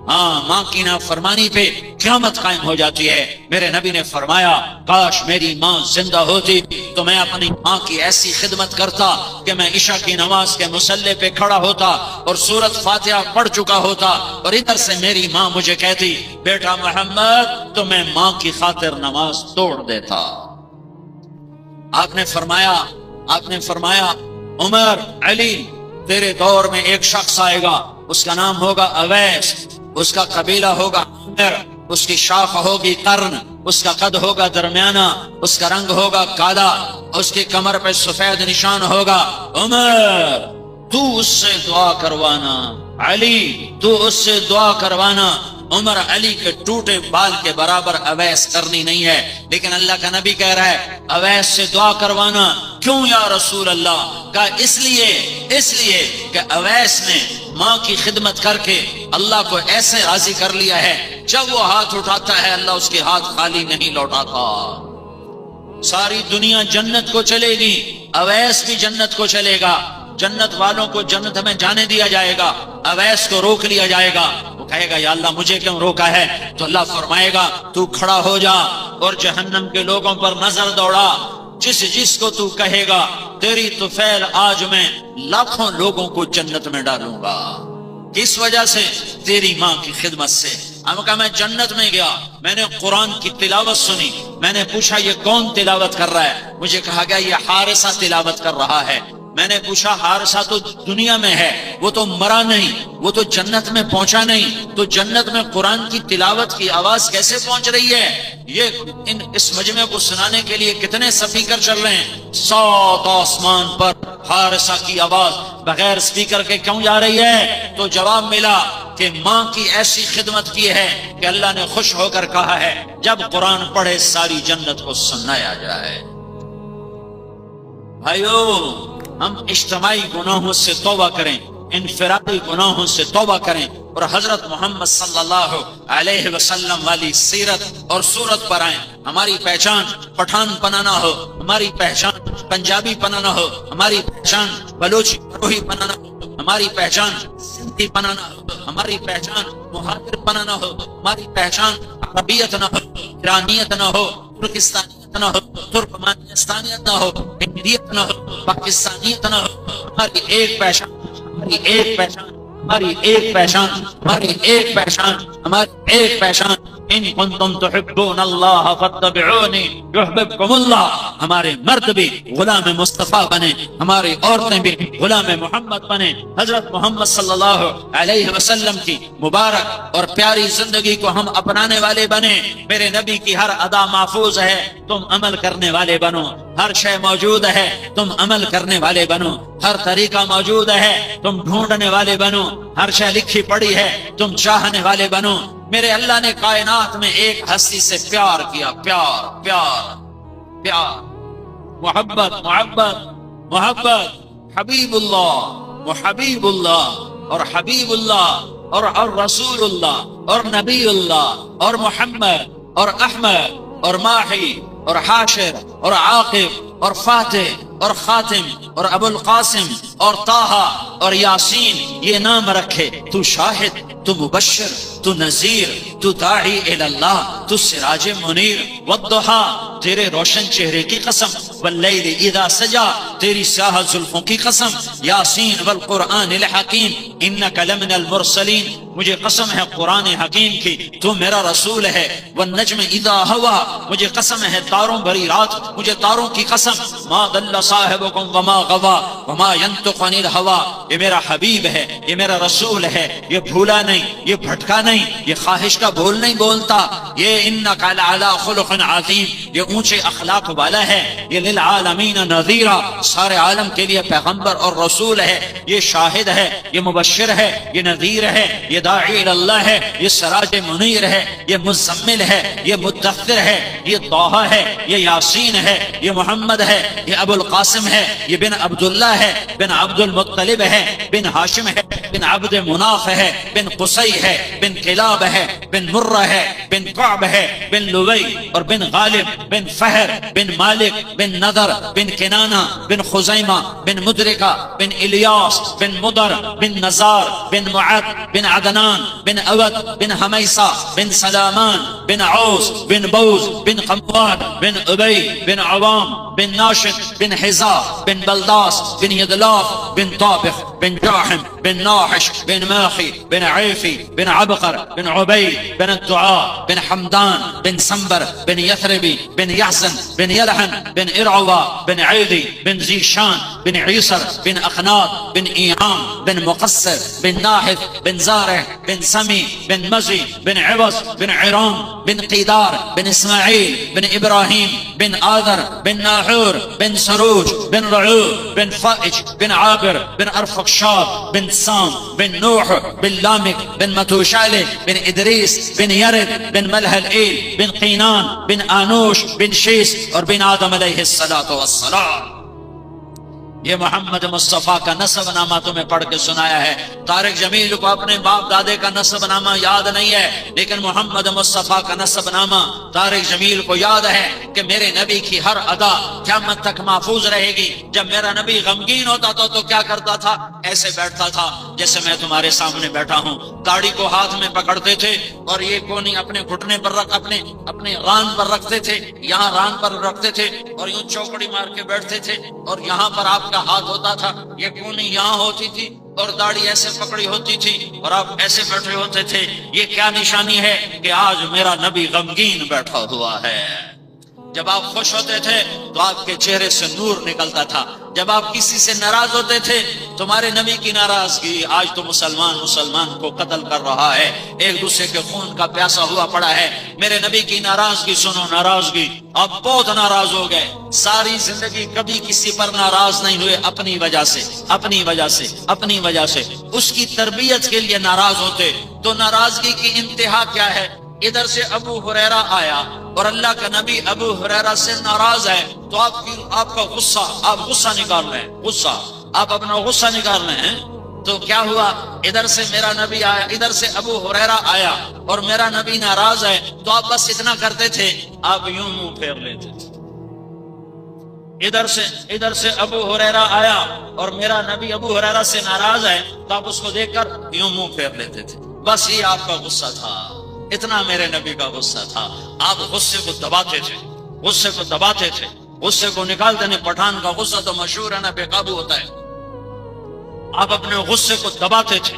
ہاں ماں کی نافرمانی پہ قیامت قائم ہو جاتی ہے. میرے نبی نے فرمایا کاش میری ماں زندہ ہوتی تو میں اپنی ماں کی ایسی خدمت کرتا کہ میں عشاء کی نماز کے مصلی پہ کھڑا ہوتا اور سورۃ فاتحہ پڑھ چکا ہوتا، اور ادھر سے میری ماں مجھے کہتی بیٹا محمد، تو میں ماں کی خاطر نماز توڑ دیتا. آپ نے فرمایا عمر، علی، تیرے دور میں ایک شخص آئے گا، اس کا نام ہوگا اویس، اس کا قبیلہ ہوگا عمر، اس کی شاخ ہوگی قرن، اس کا قد ہوگا درمیانہ، اس کا رنگ ہوگا کالا، اس کی کمر پہ سفید نشان ہوگا. عمر تو اس سے دعا کروانا، علی تو اس سے دعا کروانا عمر علی کے ٹوٹے بال کے برابر اویس کرنی نہیں ہے. لیکن اللہ کا نبی کہہ رہا ہے اویس سے دعا کروانا. کیوں یا رسول اللہ؟ کہا اس لیے کہ اویس نے ماں کی خدمت کر کے اللہ کو ایسے راضی کر لیا ہے جب وہ ہاتھ اٹھاتا ہے اللہ اس کے ہاتھ خالی نہیں لوٹاتا. ساری دنیا جنت کو چلے گی، اویس بھی جنت کو چلے گا. جنت والوں کو جنت میں جانے دیا جائے گا، اویس کو روک لیا جائے گا. وہ کہے گا یا اللہ مجھے کیوں روکا ہے؟ تو اللہ فرمائے گا تو کھڑا ہو جا اور جہنم کے لوگوں پر نظر دوڑا. جس کو تو کہے گا تیری طفیل آج میں لاکھوں لوگوں کو جنت میں ڈالوں گا. کس وجہ سے؟ تیری ماں کی خدمت سے. ہم کہا میں جنت میں گیا، میں نے قرآن کی تلاوت سنی، میں نے پوچھا یہ کون تلاوت کر رہا ہے؟ مجھے کہا گیا یہ حارثہ تلاوت کر رہا ہے. میں نے پوچھا حارثہ تو دنیا میں ہے، وہ تو مرا نہیں، وہ تو جنت میں پہنچا نہیں، تو جنت میں قرآن کی تلاوت کی آواز کیسے پہنچ رہی ہے؟ یہ اس مجمع کو سنانے کے لیے کتنے سپیکر چل رہے ہیں؟ 7 آسمان پر حارثہ کی آواز بغیر سپیکر کے کیوں جا رہی ہے؟ تو جواب ملا کہ ماں کی ایسی خدمت کی ہے کہ اللہ نے خوش ہو کر کہا ہے جب قرآن پڑھے ساری جنت کو سنایا جائے. بھائیو ہم اجتماعی گناہوں سے توبہ کریں، انفرادی گناہوں سے توبہ کریں اور حضرت محمد صلی اللہ علیہ وسلم والی سیرت اور صورت پر آئیں. ہماری پہچان پٹھان پنا نہ ہو، ہماری پہچان پنجابی پنا نہ ہو، ہماری پہچان بلوچی روہی پنا نہ ہو، ہماری پہچان سندھی پنا نہ ہو، ہماری پہچان مہاجر پنا نہ ہو، ہماری پہچان عربیت نہ ہو، ایرانیت نہ ہو، ترکستانیت نہ ہو، ترکمانستانیت نہ ہو، ہندیت نہ ہو، پاکستانیت نہ ہو. ہماری ایک پہچان، ہماری ایک پہچان، ہماری ایک پہچان، ہماری ایک پہچان، ہماری ایک پہچان. ان کنتم تحبون اللہ فاتبعونی یحببکم اللہ. ہمارے مرد بھی غلام مصطفیٰ بنے، ہماری عورتیں بھی غلام محمد بنے. حضرت محمد صلی اللہ علیہ وسلم کی مبارک اور پیاری زندگی کو ہم اپنانے والے بنے. میرے نبی کی ہر ادا محفوظ ہے، تم عمل کرنے والے بنو. ہر شے موجود ہے، تم عمل کرنے والے بنو. ہر طریقہ موجود ہے، تم ڈھونڈنے والے بنو. ہر شے لکھی پڑی ہے، تم چاہنے والے بنو. میرے اللہ نے کائنات میں ایک ہستی سے پیار کیا، پیار پیار پیار، محبت محبت محبت. حبیب اللہ و حبیب اللہ اور حبیب اللہ اور رسول اللہ اور نبی اللہ اور محمد اور احمد اور ماحی اور حاشر اور عاقب اور فاتح اور خاتم اور ابو القاسم اور طٰہٰ اور یاسین. یہ نام رکھے تو شاہد، تو مبشر، تو نذیر، تو داعی اللہ، تو سراج منیر. والضحیٰ تیرے روشن چہرے کی قسم، واللیل اذا سجا تیری سیاہ زلفوں کی قسم. یاسین والقرآن الحکیم انک لمن المرسلین، مجھے قسم ہے قرآن حکیم کی تو میرا رسول ہے. والنجم اذا ہوا، مجھے قسم ہے تاروں بھری رات، مجھے تاروں کی قسم. ما ضل صاحبکم وما غوا وما ينطق عن الهوى. یہ میرا حبیب ہے، یہ میرا رسول ہے، یہ بھولا نہیں، یہ بھٹکا نہیں، یہ خواہش کا بھول نہیں بولتا. یہ انک لعلی خلق عظیم، یہ اونچے اخلاق والا ہے. یہ للعالمین نذیرا، سارے عالم کے لیے پیغمبر اور رسول ہے. یہ شاہد ہے، یہ مبشر ہے، یہ نذیر ہے، یہ داعی اللہ ہے، یہ سراج منیر ہے، یہ مزمل ہے، یہ مدثر ہے، یہ طٰہٰ ہے، یہ یاسین ہے، یہ محمد ہے، یہ ابو القاسم ہے، یہ بن عبداللہ ہے، بن عبد المطلب ہے، بن ہاشم ہے، بن عبد مناف ہے، بن قصی ہے، بن کلاب ہے، بن مرہ ہے، بن کعب ہے، بن لوی اور بن غالب، بن فہر، بن مالک، بن نضر، بن کنانہ، بن خزیمہ، بن مدرکہ، بن الیاس، بن مدر، بن نزار، بن معد، بن عدنان، بن اود، بن حمیسہ، بن سلامان، بن عوس، بن بوز، بن قمواد، بن ابی، بن عوام، بن ناشد، بن حزا، بن بلداس، بن يدلاف، بن طابخ، بن جاحم، بن ناحش، بن ماخي، بن عيفي، بن عبقر، بن عبيد، بن الدعاء، بن حمدان، بن سنبر، بن يثربي، بن يحزن، بن يلحن، بن إرعوى، بن عيدي، بن زيشان، بن عیسر بن اخناط بن ایعام بن مقصر بن ناحف بن زارع بن سمی بن مزی بن عوض بن عرام بن قیدار بن اسماعیل بن ابراہیم بن آذر بن ناحور بن سروج بن رعوب بن فائج بن عابر بن ارفخشاد بن سام بن نوح بن لامک بن متوشالہ بن ادریس بن یرد بن ملہلئیل بن قینان بن آنوش بن شیس اور بن آدم علیہ السلام۔ یہ محمد مصطفیٰ کا نسب نامہ تمہیں پڑھ کے سنایا ہے۔ طارق جمیل کو اپنے باپ دادے کا نسب نامہ یاد نہیں ہے، لیکن محمد مصطفیٰ کا نسب نامہ طارق جمیل کو یاد ہے کہ میرے نبی کی ہر ادا قیامت تک محفوظ رہے گی۔ جب میرا نبی غمگین ہوتا تھا تو کیا کرتا تھا؟ ایسے بیٹھتا تھا جیسے میں تمہارے سامنے بیٹھا ہوں، داڑھی کو ہاتھ میں پکڑتے تھے اور یہ کونی اپنے گھٹنے پر رکھ اپنے ران پر رکھتے تھے، یہاں ران پر رکھتے تھے اور یوں چوکڑی مار کے بیٹھتے تھے، اور یہاں پر آپ کا ہاتھ ہوتا تھا، یہ کونی یہاں ہوتی تھی اور داڑھی ایسے پکڑی ہوتی تھی اور آپ ایسے بیٹھے ہوتے تھے۔ یہ کیا نشانی ہے کہ آج میرا نبی غمگین بیٹھا ہوا ہے؟ جب آپ خوش ہوتے تھے تو آپ کے چہرے سے نور نکلتا تھا، جب آپ کسی سے ناراض ہوتے تھے تمہارے نبی کی ناراضگی، آج تو مسلمان کو قتل کر رہا ہے، ایک دوسرے کے خون کا پیاسا ہوا پڑا ہے۔ میرے نبی کی ناراضگی سنو، ناراضگی آپ بہت ناراض ہو گئے، ساری زندگی کبھی کسی پر ناراض نہیں ہوئے، اپنی وجہ سے اس کی تربیت کے لیے ناراض ہوتے۔ تو ناراضگی کی انتہا کیا ہے؟ ادھر سے ابو ہریرہ آیا اور اللہ کا نبی ابو ہریرہ سے ناراض ہے، تو آپ کا غصہ، آپ غصہ نکال رہے ہیں، آپ اپنا غصہ نکال رہے ہیں۔ تو کیا ہوا؟ ادھر سے میرا نبی آیا، ادھر سے ابو ہریرہ آیا اور میرا نبی ناراض ہے، تو آپ بس اتنا کرتے تھے، آپ یوں منہ پھیر لیتے تھے۔ ادھر سے ابو ہریرہ آیا اور میرا نبی ابو ہریرہ سے ناراض ہے، تو آپ اس کو دیکھ کر یوں منہ پھیر لیتے تھے۔ بس یہ آپ کا غصہ تھا، اتنا میرے نبی کا غصہ تھا۔ آپ غصے کو دباتے تھے، غصے کو نکالتے نہیں۔ پٹھان کا غصہ تو مشہور ہے نا، بے قابو ہوتا ہے۔ آپ اپنے غصے کو دباتے تھے،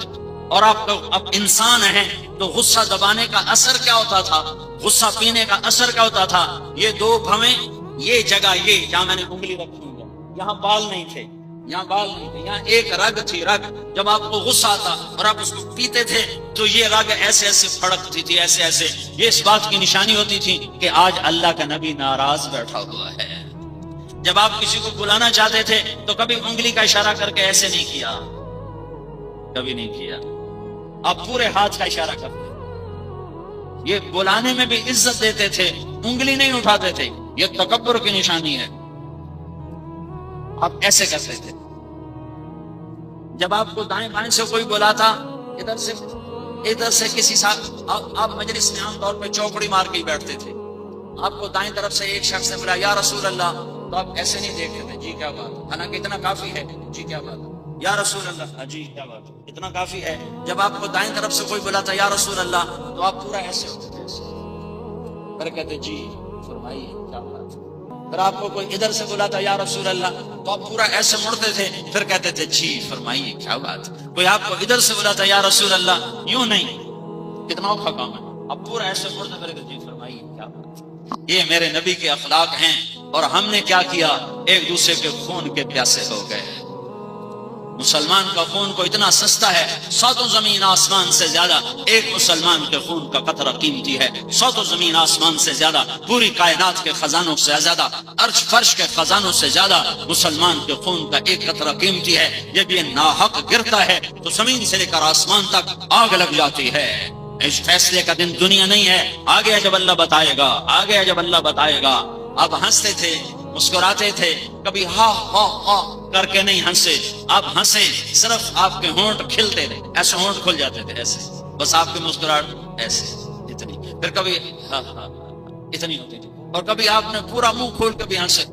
اور آپ انسان ہیں تو غصہ دبانے کا اثر کیا ہوتا تھا؟ غصہ پینے کا اثر کیا ہوتا تھا؟ یہ دو بھویں، یہ جگہ، یہ جہاں میں نے انگلی رکھی ہے، یہاں بال نہیں تھے، یہاں ایک رگ تھی، رگ۔ جب آپ کو غصہ آتا اور آپ اس کو پیتے تھے تو یہ رگ ایسے پھڑکتی تھی، ایسے۔ یہ اس بات کی نشانی ہوتی تھی کہ آج اللہ کا نبی ناراض بیٹھا ہوا ہے۔ جب آپ کسی کو بلانا چاہتے تھے تو کبھی انگلی کا اشارہ کر کے ایسے نہیں کیا، کبھی نہیں کیا، آپ پورے ہاتھ کا اشارہ کرتے۔ یہ بلانے میں بھی عزت دیتے تھے، انگلی نہیں اٹھاتے تھے، یہ تکبر کی نشانی ہے۔ آپ ایسے کرتے تھے۔ جب آپ کو دائیں بائیں سے کوئی بلاتا، ادھر سے کسی ساتھ، آپ مجلس میں عام طور پہ چوکڑی مار کے بیٹھتے تھے۔ آپ کو دائیں طرف سے ایک شخص نے بولا یا رسول اللہ، تو آپ ایسے نہیں دیکھتے تھے، جی کیا بات ہے، حالانکہ اتنا کافی ہے، جی کیا بات ہے، یا رسول اللہ، جی کیا بات ہے، اتنا کافی ہے۔ جب آپ کو دائیں طرف سے کوئی بلاتا یا رسول اللہ، تو آپ پورا ایسے ہوتے تھے، پھر کہتے جی فرمائیے کیا بات ہے۔ پھر آپ کو کوئی ادھر سے بلاتا یا رسول اللہ، تو آپ پورا ایسے مڑتے تھے، پھر کہتے تھے جی فرمائیے کیا بات ہے۔ کوئی آپ کو ادھر سے بلاتا یا رسول اللہ، یوں نہیں، کتنا اوکھا کام ہے، آپ پورا ایسے مڑتے پھر کہتے جی فرمائیے کیا بات ہے۔ یہ میرے نبی کے اخلاق ہیں، اور ہم نے کیا کیا؟ ایک دوسرے کے خون کے پیاسے ہو گئے۔ مسلمان کا خون کو اتنا سستا ہے، ساتوں زمین آسمان سے زیادہ ایک مسلمان کے خون کا قطرہ قیمتی ہے، ساتوں زمین آسمان سے زیادہ، پوری کائنات کے خزانوں سے زیادہ، عرش فرش کے خزانوں سے زیادہ مسلمان کے خون کا ایک قطرہ قیمتی ہے۔ جب یہ ناحق گرتا ہے تو زمین سے لے کر آسمان تک آگ لگ جاتی ہے۔ اس فیصلے کا دن دنیا نہیں ہے، آگے جب اللہ بتائے گا۔ اب ہنستے تھے، مسکراتے تھے، کبھی ہا ہا ہا کر کے نہیں ہنسے، آپ ہنسے، صرف آپ کے ہونٹ کھلتے تھے، ایسے ہونٹ کھل جاتے تھے، ایسے بس آپ کی مسکراہٹ ایسے اتنی، پھر کبھی ہاں ہاں اتنی ہوتی تھی، اور کبھی آپ نے پورا منہ کھول کے بھی ہنسے،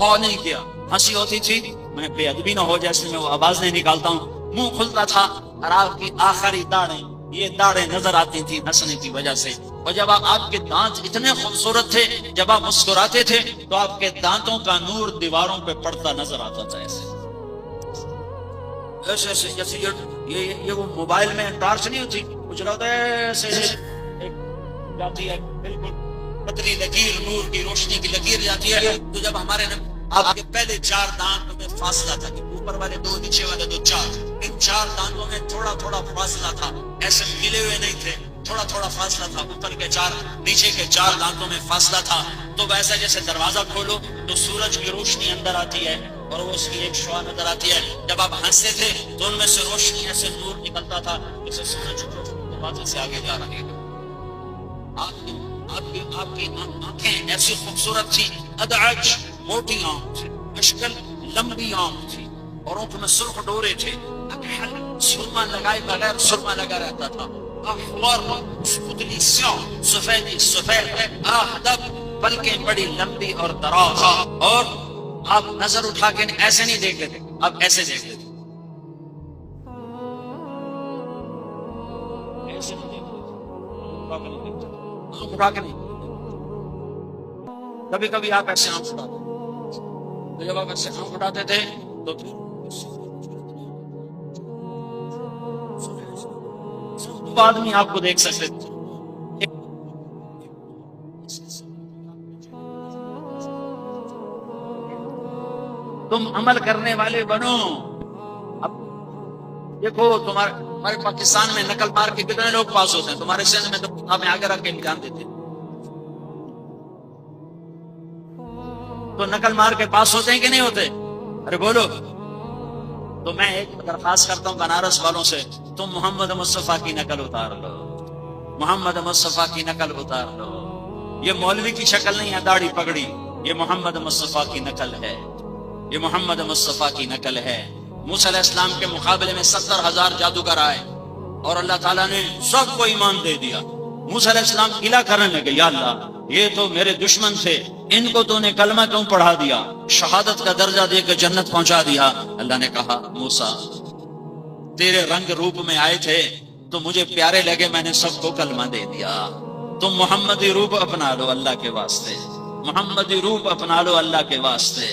اور نہیں کیا، ہنسی ہوتی تھی، میں بے ادبی نہ ہو جائے اس لیے میں وہ آواز نہیں نکالتا ہوں، منہ کھلتا تھا اور آپ کی آخری داڑیں، یہ داڑیں نظر آتی تھی ہنسنے کی وجہ سے۔ اور جب آپ کے دانت اتنے خوبصورت تھے، جب آپ مسکراتے تھے تو آپ کے دانتوں کا نور دیواروں پہ پڑتا نظر آتا تھا، ایسے جیسے یہ وہ موبائل میں ٹارچ نہیں ہوتی، کچھ لگتا ہے ایسے ایک جاتی ہے، بالکل پتلی لکیر، نور کی روشنی کی لکیر جاتی ہے، تو جب ہمارے آپ کے پہلے 4 دانتوں میں فاصلہ تھا کہ اوپر والے 2 نیچے والے 2 4، ان 4 دانتوں میں تھوڑا تھوڑا فاصلہ تھا، ایسے ملے ہوئے نہیں تھے، تھوڑا تھوڑا فاصلہ تھا، اوپر کے 4 نیچے کے 4 دانتوں میں فاصلہ تھا۔ تو ویسا جیسے دروازہ کھولو تو سورج کی روشنی اندر آتی ہے اور وہ اس کی ایک شعاع نظر آتی ہے، جب آپ ہنستے تھے تو ان میں سے روشنی ایسے نور نکلتا تھا جیسے سورج دروازے سے آگے جا رہے ہیں۔ آپ کی آنکھیں ایسی خوبصورت تھی، ادعج موٹی آنکھ تھی، اشکل لمبی آنکھ تھی، اور آنکھ میں سرخ ڈورے تھے، اکحل سرما لگائے بغیر سرما لگا رہتا تھا، احمر پتلی سیاہ سفید اہدب پلکیں بڑی لمبی اور دراز، اور آپ نظر اٹھا کے ایسے نہیں دیکھ لیتے، آپ ایسے دیکھ لیتے، ایسے نہیں دیکھ لیتے، آنکھ اٹھا کے نہیں، کبھی کبھی آپ ایسے آنکھ اٹھاتے، تو جب آپ ایسے آنکھ اٹھاتے تھے تو آدمی آپ کو دیکھ سکتے تھے۔ تم عمل کرنے والے بنو۔ اب دیکھو ہمارے پاکستان میں نقل مار کے کتنے لوگ پاس ہوتے ہیں، تمہارے سندھ میں تو آپ آگے رکھ کے امتحان دیتے ہیں، تو نقل مار کے پاس ہوتے ہیں کہ نہیں ہوتے؟ ارے بولو۔ تو میں ایک درخواست کرتا ہوں بنارس والوں سے، تم محمد مصطفیٰ کی نقل اتار لو، محمد مصطفیٰ کی نقل اتار لو۔ یہ مولوی کی شکل نہیں ہے داڑھی پگڑی، یہ محمد مصطفیٰ کی نقل ہے، یہ محمد مصطفیٰ کی نقل ہے۔ موسیٰ علیہ السلام کے مقابلے میں 70,000 جادوگر آئے اور اللہ تعالیٰ نے سب کو ایمان دے دیا۔ موسیٰ علیہ السلام گلہ کرنے لگے، یا اللہ یہ تو میرے دشمن تھے، ان کو تو نے کلمہ کیوں پڑھا دیا، شہادت کا درجہ دے کے جنت پہنچا دیا۔ اللہ نے کہا موسیٰ تیرے رنگ روپ میں آئے تھے تو مجھے پیارے لگے، میں نے سب کو کلمہ دے دیا، تم محمدی روپ اپنا لو اللہ کے واسطے، محمدی روپ اپنا لو اللہ کے واسطے۔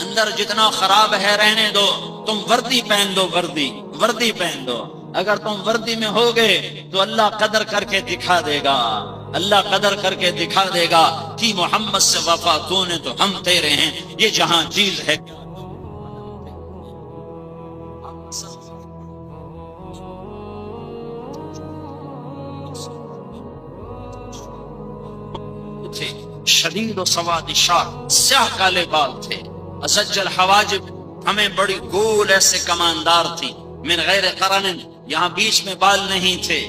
اندر جتنا خراب ہے رہنے دو، تم وردی پہن دو، وردی پہن دو۔ اگر تم وردی میں ہوگے تو اللہ قدر کر کے دکھا دے گا، اللہ قدر کر کے دکھا دے گا کہ محمد سے وفا تو نے تو ہم تیرے ہیں، یہ جہاں چیز ہے۔ شدید و سواد شار، سیاہ کالے بال تھے، اسج الحواجب ہمیں بڑی گول ایسے کماندار تھی، من غیر قرن یہاں بیچ میں بال نہیں تھے،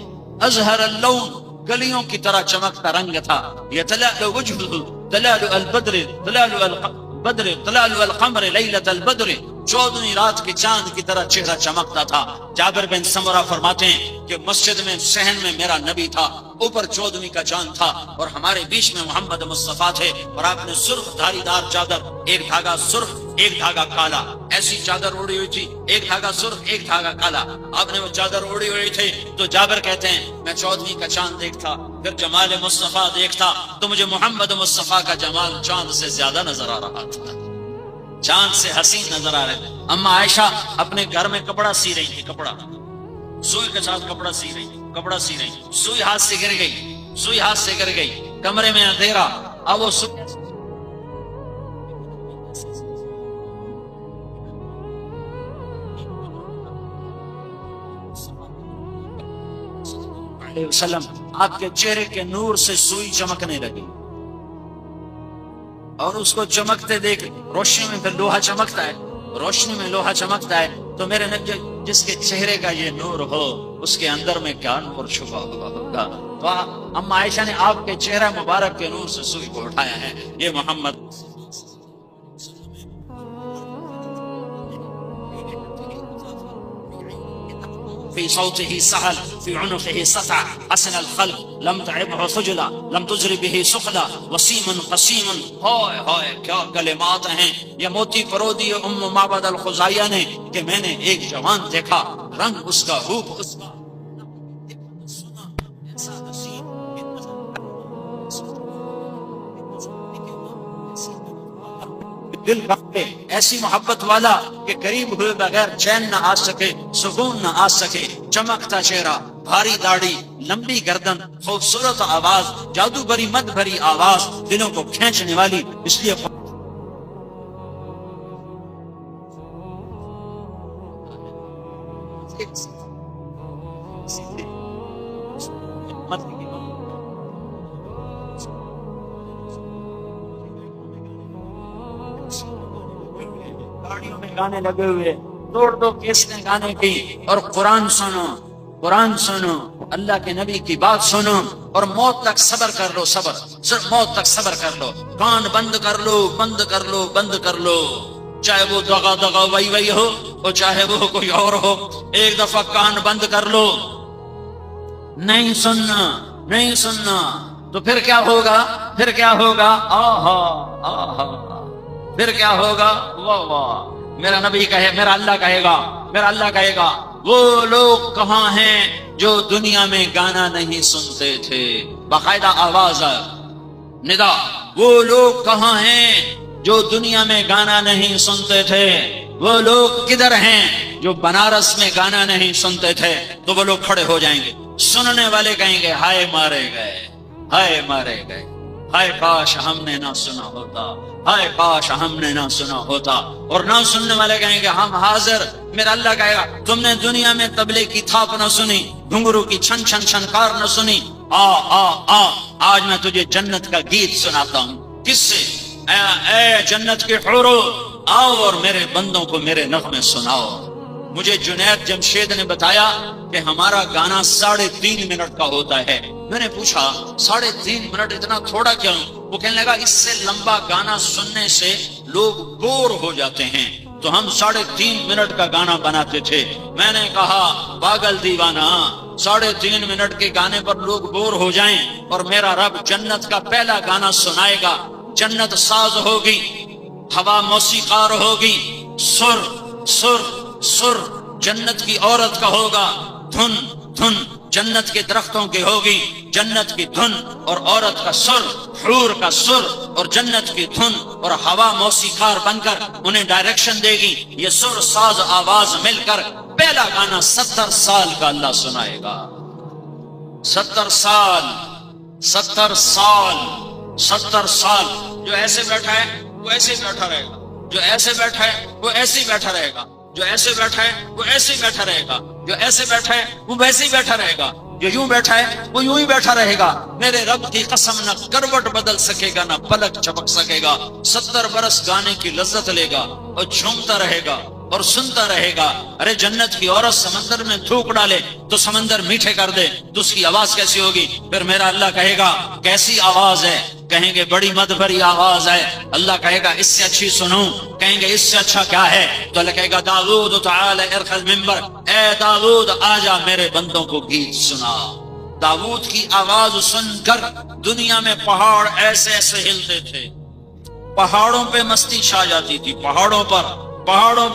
ازہر اللون گلیوں کی طرح چمکتا رنگ تھا، یتلألؤ وجهه تلألؤ البدر تلألؤ القمر لیلۃ البدر، 14ویں رات کے چاند کی طرح چہرہ چمکتا تھا۔ جابر بن سمرہ فرماتے ہیں کہ مسجد میں صحن میں میرا نبی تھا، اوپر 14ویں کا چاند تھا اور ہمارے بیچ میں محمد مصطفیٰ تھے، اور آپ نے سرخ دھاری دار چادر، ایک دھاگا سرخ ایک دھاگا کالا، ایسی چادر اوڑی ہوئی تھی، ایک دھاگا سرخ ایک دھاگا کالا، آپ نے وہ چادر اوڑی ہوئی تھی۔ تو جابر کہتے ہیں میں 14ویں کا چاند دیکھتا، پھر جمال مصطفیٰ دیکھتا تو مجھے محمد مصطفیٰ کا جمال چاند سے زیادہ نظر آ رہا تھا، چاند سے حسین نظر آ رہے تھے۔ اما عائشہ اپنے گھر میں کپڑا سی رہی تھی، کپڑا سوئی کے ساتھ کپڑا سی رہی، سوئی ہاتھ سے گر گئی، کمرے میں اندھیرا، اب وہ وسلم آپ کے چہرے کے نور سے سوئی چمکنے لگی، اور اس کو چمکتے دیکھ، روشنی میں پھر لوہا چمکتا ہے، روشنی میں لوہا چمکتا ہے، تو میرے نبی جس کے چہرے کا یہ نور ہو اس کے اندر میں کیا نور چھپا ہوا ہوگا۔ تو اما عائشہ نے آپ کے چہرہ مبارک کے نور سے سوئی کو اٹھایا ہے، یہ محمد في صوته سهل في عنقه سطع حسن الخلق لم تعبه خجلا لم تجر به سخلا وسيما قسيما۔ ہائے ہائے کیا کلمات ہیں، یہ موتی فرودی ام معبد الخزائیہ نے کہ میں نے ایک جوان دیکھا، رنگ اس کا روپ اس کا دل کانپے، ایسی محبت والا کہ قریب ہوئے بغیر چین نہ آ سکے، سکون نہ آ سکے، چمکتا چہرہ، بھاری داڑھی، لمبی گردن، خوبصورت آواز، جادو بری مد بھری آواز، دلوں کو کھینچنے والی، اس لیے گاڑیوں میں گانے لگے ہوئے، توڑ دو کیسٹیں گانے کی، اور قرآن سنو، قرآن سنو، اللہ کے نبی کی بات سنو، اور موت تک صبر کر لو، صبر، صرف موت تک صبر کر لو، کان بند کر لو، بند کر لو، بند کر لو، چاہے وہ دغا دغا وئی وئی ہو اور چاہے وہ کوئی اور ہو، ایک دفعہ کان بند کر لو، نہیں سننا، نہیں سننا، تو پھر کیا ہوگا؟ پھر کیا ہوگا؟ آہا آہا، پھر کیا ہوگا؟ واہ واہ، میرا نبی کہے، میرا اللہ کہے گا، میرا اللہ کہے گا وہ لوگ کہاں ہیں جو دنیا میں گانا نہیں سنتے تھے، باقاعدہ آواز ہے ندا، وہ لوگ کہاں ہیں جو دنیا میں گانا نہیں سنتے تھے، وہ لوگ کدھر ہیں جو بنارس میں گانا نہیں سنتے تھے؟ تو وہ لوگ کھڑے ہو جائیں گے، سننے والے کہیں گے ہائے مارے گئے، ہائے مارے گئے، ہائے کاش ہم نے نہ سنا ہوتا، ہائے کاش ہم نے نہ سنا ہوتا، اور نہ سننے والے کہیں گے ہم حاضر، میرا اللہ کہے گا تم نے دنیا میں تبلے کی تھاپ نہ سنی، گھنگرو کی چھن چھن چھنکار نہ سنی، آ آ آ آج میں تجھے جنت کا گیت سناتا ہوں، کس سے؟ اے جنت کے حورو، آؤ اور میرے بندوں کو میرے نغمے سناؤ۔ مجھے جنید جمشید نے بتایا کہ ہمارا گانا 3.5 منٹ کا ہوتا ہے۔ میں نے پوچھا 3.5 منٹ اتنا تھوڑا کیوں؟ وہ کہنے لگا اس سے لمبا گانا سننے سے لوگ بور ہو جاتے ہیں، تو ہم 3.5 منٹ کا گانا بناتے تھے۔ میں نے کہا پاگل دیوانہ، 3.5 منٹ کے گانے پر لوگ بور ہو جائیں اور میرا رب جنت کا پہلا گانا سنائے گا، جنت ساز ہوگی، ہوا موسیقار ہوگی، سر سر سر جنت کی عورت کا ہوگا، دھن دھن جنت کے درختوں کی ہوگی، جنت کی دھن اور عورت کا سر، حور کا سر اور جنت کی دھن اور ہوا موسیقار بن کر انہیں ڈائریکشن دے گی، یہ سر ساز آواز مل کر پہلا گانا 70 سال کا اللہ سنائے گا۔ 70 سال، 70 سال، 70 سال۔ جو ایسے بیٹھا ہے وہ ایسے ہی بیٹھا رہے گا، جو ایسے بیٹھا ہے وہ ایسے ہی بیٹھا رہے گا، جو ایسے بیٹھا ہے وہ ایسے ہی بیٹھا رہے گا، جو ایسے بیٹھا ہے وہ ویسے ہی بیٹھا رہے گا، جو یوں بیٹھا ہے وہ یوں ہی بیٹھا رہے گا۔ میرے رب کی قسم، نہ کروٹ بدل سکے گا، نہ پلک چپک سکے گا۔ 70 برس گانے کی لذت لے گا اور جھومتا رہے گا اور سنتا رہے گا۔ ارے جنت کی عورت سمندر میں تھوک ڈالے تو سمندر میٹھے کر دے تو اس کی آواز کیسی ہوگی؟ پھر میرا اللہ کہے گا کیسی آواز ہے؟ کہیں گے بڑی مد بھری آواز ہے۔ اللہ کہے گا اس سے اچھی سنو، کہیں گے اس سے اچھا کیا ہے؟ تو اللہ کہے گا داؤد تعالی ارخ المنبر، اے داؤد آجا میرے بندوں کو گیت سنا۔ داؤد کی آواز سن کر دنیا میں پہاڑ ایسے ایسے ہلتے تھے، پہاڑوں پہ مستی چھا جاتی تھی، پہاڑوں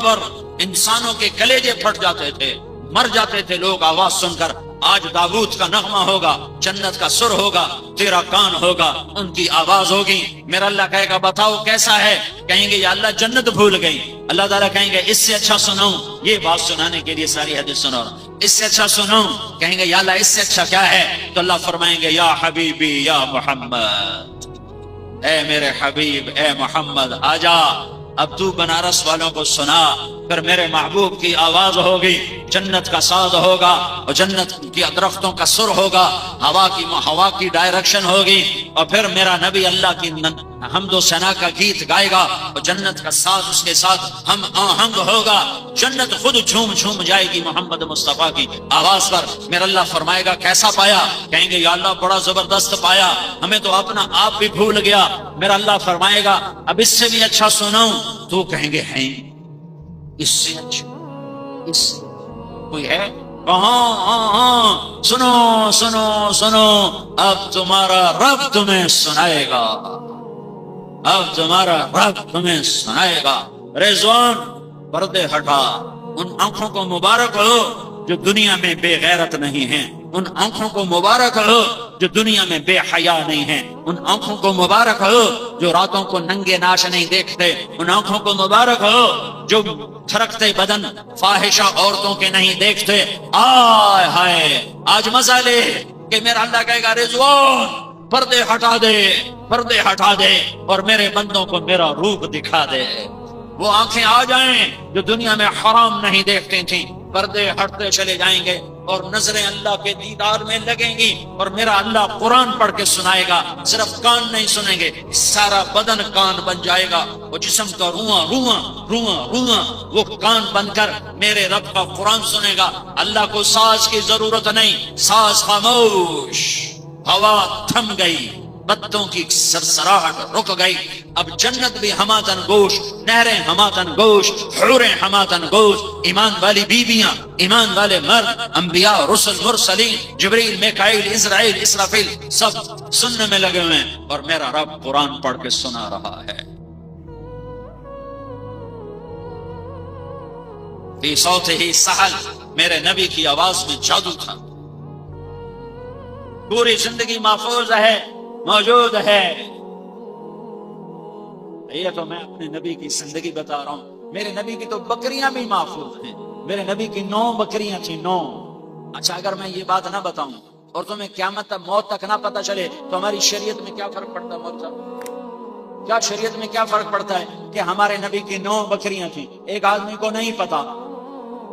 پر انسانوں کے کلیجے پھٹ جاتے تھے، مر جاتے تھے لوگ آواز سن کر۔ آج داؤد کا نغمہ ہوگا، جنت کا سر ہوگا، تیرا کان ہوگا، ان کی آواز ہوگی۔ میرا اللہ کہے گا بتاؤ کیسا ہے؟ کہیں گے یا اللہ جنت بھول گئی۔ اللہ تعالیٰ کہیں گے اس سے اچھا سنو، یہ بات سنانے کے لیے ساری حدیث سنو، اس سے اچھا سنو۔ کہیں گے یا اللہ اس سے اچھا کیا ہے؟ تو اللہ فرمائیں گے یا حبیبی یا محمد، اے میرے حبیب، اے محمد آجا، اب تو بنارس والوں کو سنا۔ پھر میرے محبوب کی آواز ہوگی، جنت کا ساز ہوگا اور جنت کی درختوں کا سر ہوگا، ہوا کی ڈائریکشن ہوگی، اور پھر میرا نبی اللہ کی حمد و ثنا کا گیت گائے گا اور جنت کا ساز اس کے ساتھ ہم آہنگ ہوگا، جنت خود جھوم جھوم جائے گی محمد مصطفیٰ کی آواز پر۔ میرا اللہ فرمائے گا کیسا پایا؟ کہیں گے یا اللہ بڑا زبردست پایا، ہمیں تو اپنا آپ بھی بھول گیا۔ میرا اللہ فرمائے گا اب اس سے بھی اچھا سناؤں؟ تو کہیں گے ہیں اس سے اچھا، اس کوئی ہے کہاں؟ سنو سنو سنو، اب تمہارا رب تمہیں سنائے گا، اب تمہارا رب تمہیں سنائے گا۔ رضوان پردے ہٹا، ان آنکھوں کو مبارک ہو جو دنیا میں بے غیرت نہیں ہیں، ان آنکھوں کو مبارک ہو جو دنیا میں بے حیا نہیں ہیں، ان آنکھوں کو مبارک ہو جو راتوں کو ننگے ناش نہیں دیکھتے، ان آنکھوں کو مبارک ہو جو تھرکتے بدن فاحشہ عورتوں کے نہیں دیکھتے۔ آئے ہائے آج مزہ لے کہ میرا اللہ کہے گا رضوان پردے ہٹا دے، پردے ہٹا دے اور میرے بندوں کو میرا روپ دکھا دے۔ وہ آنکھیں آ جائیں جو دنیا میں حرام نہیں دیکھتی تھیں، پردے ہٹتے چلے جائیں گے، اور نظریں اللہ کے دیدار میں لگیں گی، اور میرا اللہ قرآن پڑھ کے سنائے گا۔ صرف کان نہیں سنیں گے، سارا بدن کان بن جائے گا، وہ جسم کا رواں رواں رواں رواں وہ کان بن کر میرے رب کا قرآن سنے گا۔ اللہ کو ساز کی ضرورت نہیں، ساز خاموش، ہوا تھم گئی، بتوں کی سرسراہٹ رک گئی۔ اب جنت بھی ہماتن گوش، نہریں ہماتن گوش، حوریں ہماتن گوش، ایمان والی بیویاں، ایمان والے مرد، انبیاء، رسل، مرسلین، جبریل، میکائیل، اسرائیل، اسرافیل، سب سننے میں لگے ہوئے ہیں، اور میرا رب قرآن پڑھ کے سنا رہا ہے۔ فی صوتہ سحل، میرے نبی کی آواز میں جادو تھا۔ پوری زندگی محفوظ ہے، موجود ہے۔ یہ تو میں اپنے نبی کی زندگی بتا رہا ہوں، میرے نبی کی تو بکریاں بھی محفوظ ہیں۔ میرے نبی کی 9 بکریاں تھیں، 9۔ اچھا، اگر میں یہ بات نہ بتاؤں اور تمہیں قیامت تک، موت تک نہ پتہ چلے تو ہماری شریعت میں کیا فرق پڑتا ہے؟ موت صاحب، کیا شریعت میں کیا فرق پڑتا ہے کہ ہمارے نبی کی 9 بکریاں تھیں، ایک آدمی کو نہیں پتا،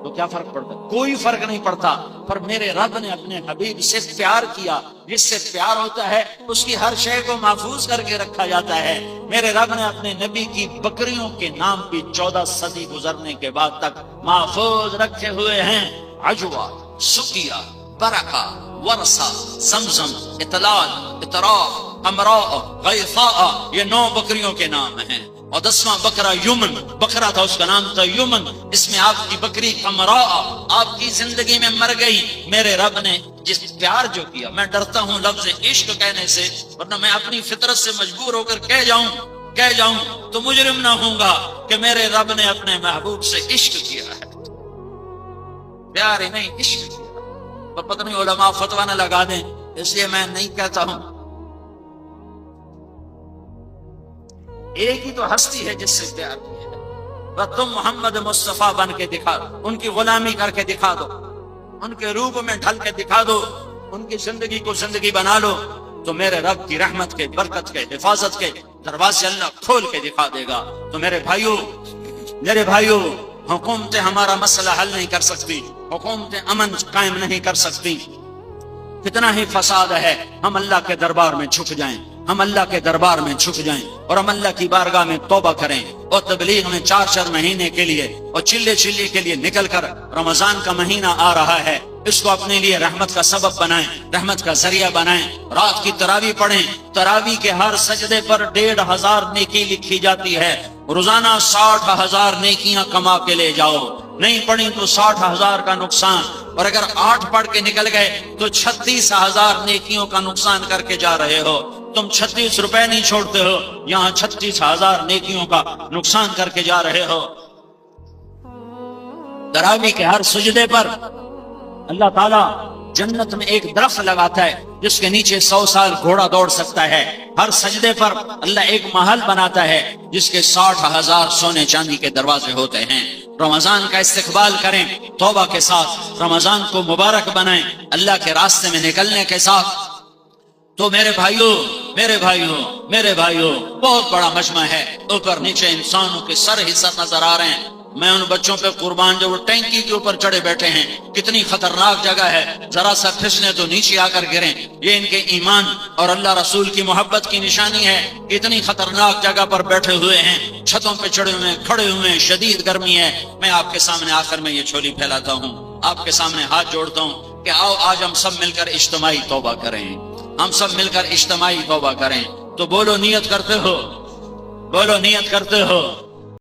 تو کیا فرق پڑتا ہے؟ کوئی فرق نہیں پڑتا۔ پر میرے رب نے اپنے حبیب سے پیار کیا، جس سے پیار ہوتا ہے اس کی ہر شے کو محفوظ کر کے رکھا جاتا ہے۔ میرے رب نے اپنے نبی کی بکریوں کے نام بھی 14 صدی گزرنے کے بعد تک محفوظ رکھے ہوئے ہیں۔ عجوہ، سقیہ، برکہ، ورثہ، زمزم، اطلال، اطراء، امراء، غیثاء، یہ 9 بکریوں کے نام ہیں۔ اور 10واں بکرا یمن بکرا تھا، اس کا نام تھا یمن۔ اس میں آپ کی بکری امراء آپ کی زندگی میں مر گئی۔ میرے رب نے جس پیار جو کیا، میں ڈرتا ہوں لفظ عشق کہنے سے، ورنہ میں اپنی فطرت سے مجبور ہو کر کہہ جاؤں تو مجرم نہ ہوں گا کہ میرے رب نے اپنے محبوب سے عشق کیا ہے۔ پیار ہی نہیں، عشق کیا۔ پر پتہ نہیں علماء فتویٰ نہ لگا دیں، اس لیے میں نہیں کہتا ہوں۔ ایک ہی تو ہستی ہے جس سے پیار کیا ہے، بس تم محمد مصطفیٰ بن کے دکھا دو، ان کی غلامی کر کے دکھا دو، ان کے روپ میں ڈھل کے دکھا دو، ان کی زندگی کو زندگی بنا لو، تو میرے رب کی رحمت کے، برکت کے، حفاظت کے دروازے اللہ کھول کے دکھا دے گا۔ تو میرے بھائیوں، حکومتیں ہمارا مسئلہ حل نہیں کر سکتی، حکومتیں امن قائم نہیں کر سکتی، کتنا ہی فساد ہے۔ ہم اللہ کے دربار میں جھک جائیں، ہم اللہ کے دربار میں جھک جائیں، اور ہم اللہ کی بارگاہ میں توبہ کریں، اور تبلیغ میں 4 مہینے کے لیے اور چلے کے لیے نکل کر، رمضان کا مہینہ آ رہا ہے، اس کو اپنے لیے رحمت کا سبب بنائیں، رحمت کا ذریعہ بنائیں۔ رات کی تراویح پڑھیں، تراویح کے ہر سجدے پر 1500 نیکی لکھی جاتی ہے۔ روزانہ 60,000 نیکیاں کما کے لے جاؤ، نہیں پڑھی تو 60,000 کا نقصان، اور اگر 8 پڑھ کے نکل گئے تو 36,000 نیکیوں کا نقصان کر کے جا رہے ہو۔ تم 36 روپے نہیں چھوڑتے ہو، یہاں 36,000 نیکیوں کا نقصان کر کے جا رہے ہو۔ تراویح کے ہر سجدے پر اللہ تعالیٰ جنت میں ایک درخت لگاتا ہے جس کے نیچے 100 سال گھوڑا دوڑ سکتا ہے۔ ہر سجدے پر اللہ ایک محل بناتا ہے جس کے 60,000 سونے چاندی کے دروازے ہوتے ہیں۔ رمضان کا استقبال کریں توبہ کے ساتھ، رمضان کو مبارک بنائیں اللہ کے راستے میں نکلنے کے ساتھ۔ تو میرے بھائیوں بہت بڑا مجمع ہے، اوپر نیچے انسانوں کے سر ہی سر نظر آ رہے ہیں۔ میں ان بچوں پہ قربان جو وہ ٹینکی کے اوپر چڑھے بیٹھے ہیں، کتنی خطرناک جگہ ہے، ذرا سا پھسلیں تو نیچے آ کر گریں۔ یہ ان کے ایمان اور اللہ رسول کی محبت کی نشانی ہے۔ اتنی خطرناک جگہ پر بیٹھے ہوئے ہیں، چھتوں پہ چڑھے ہوئے ہیں، کھڑے ہوئے ہیں، شدید گرمی ہے۔ میں آپ کے سامنے آخر میں یہ جھولی پھیلاتا ہوں، آپ کے سامنے ہاتھ جوڑتا ہوں کہ آؤ آج ہم سب مل کر اجتماعی توبہ کریں، ہم سب مل کر اجتماعی توبہ کریں۔ تو بولو نیت کرتے ہو،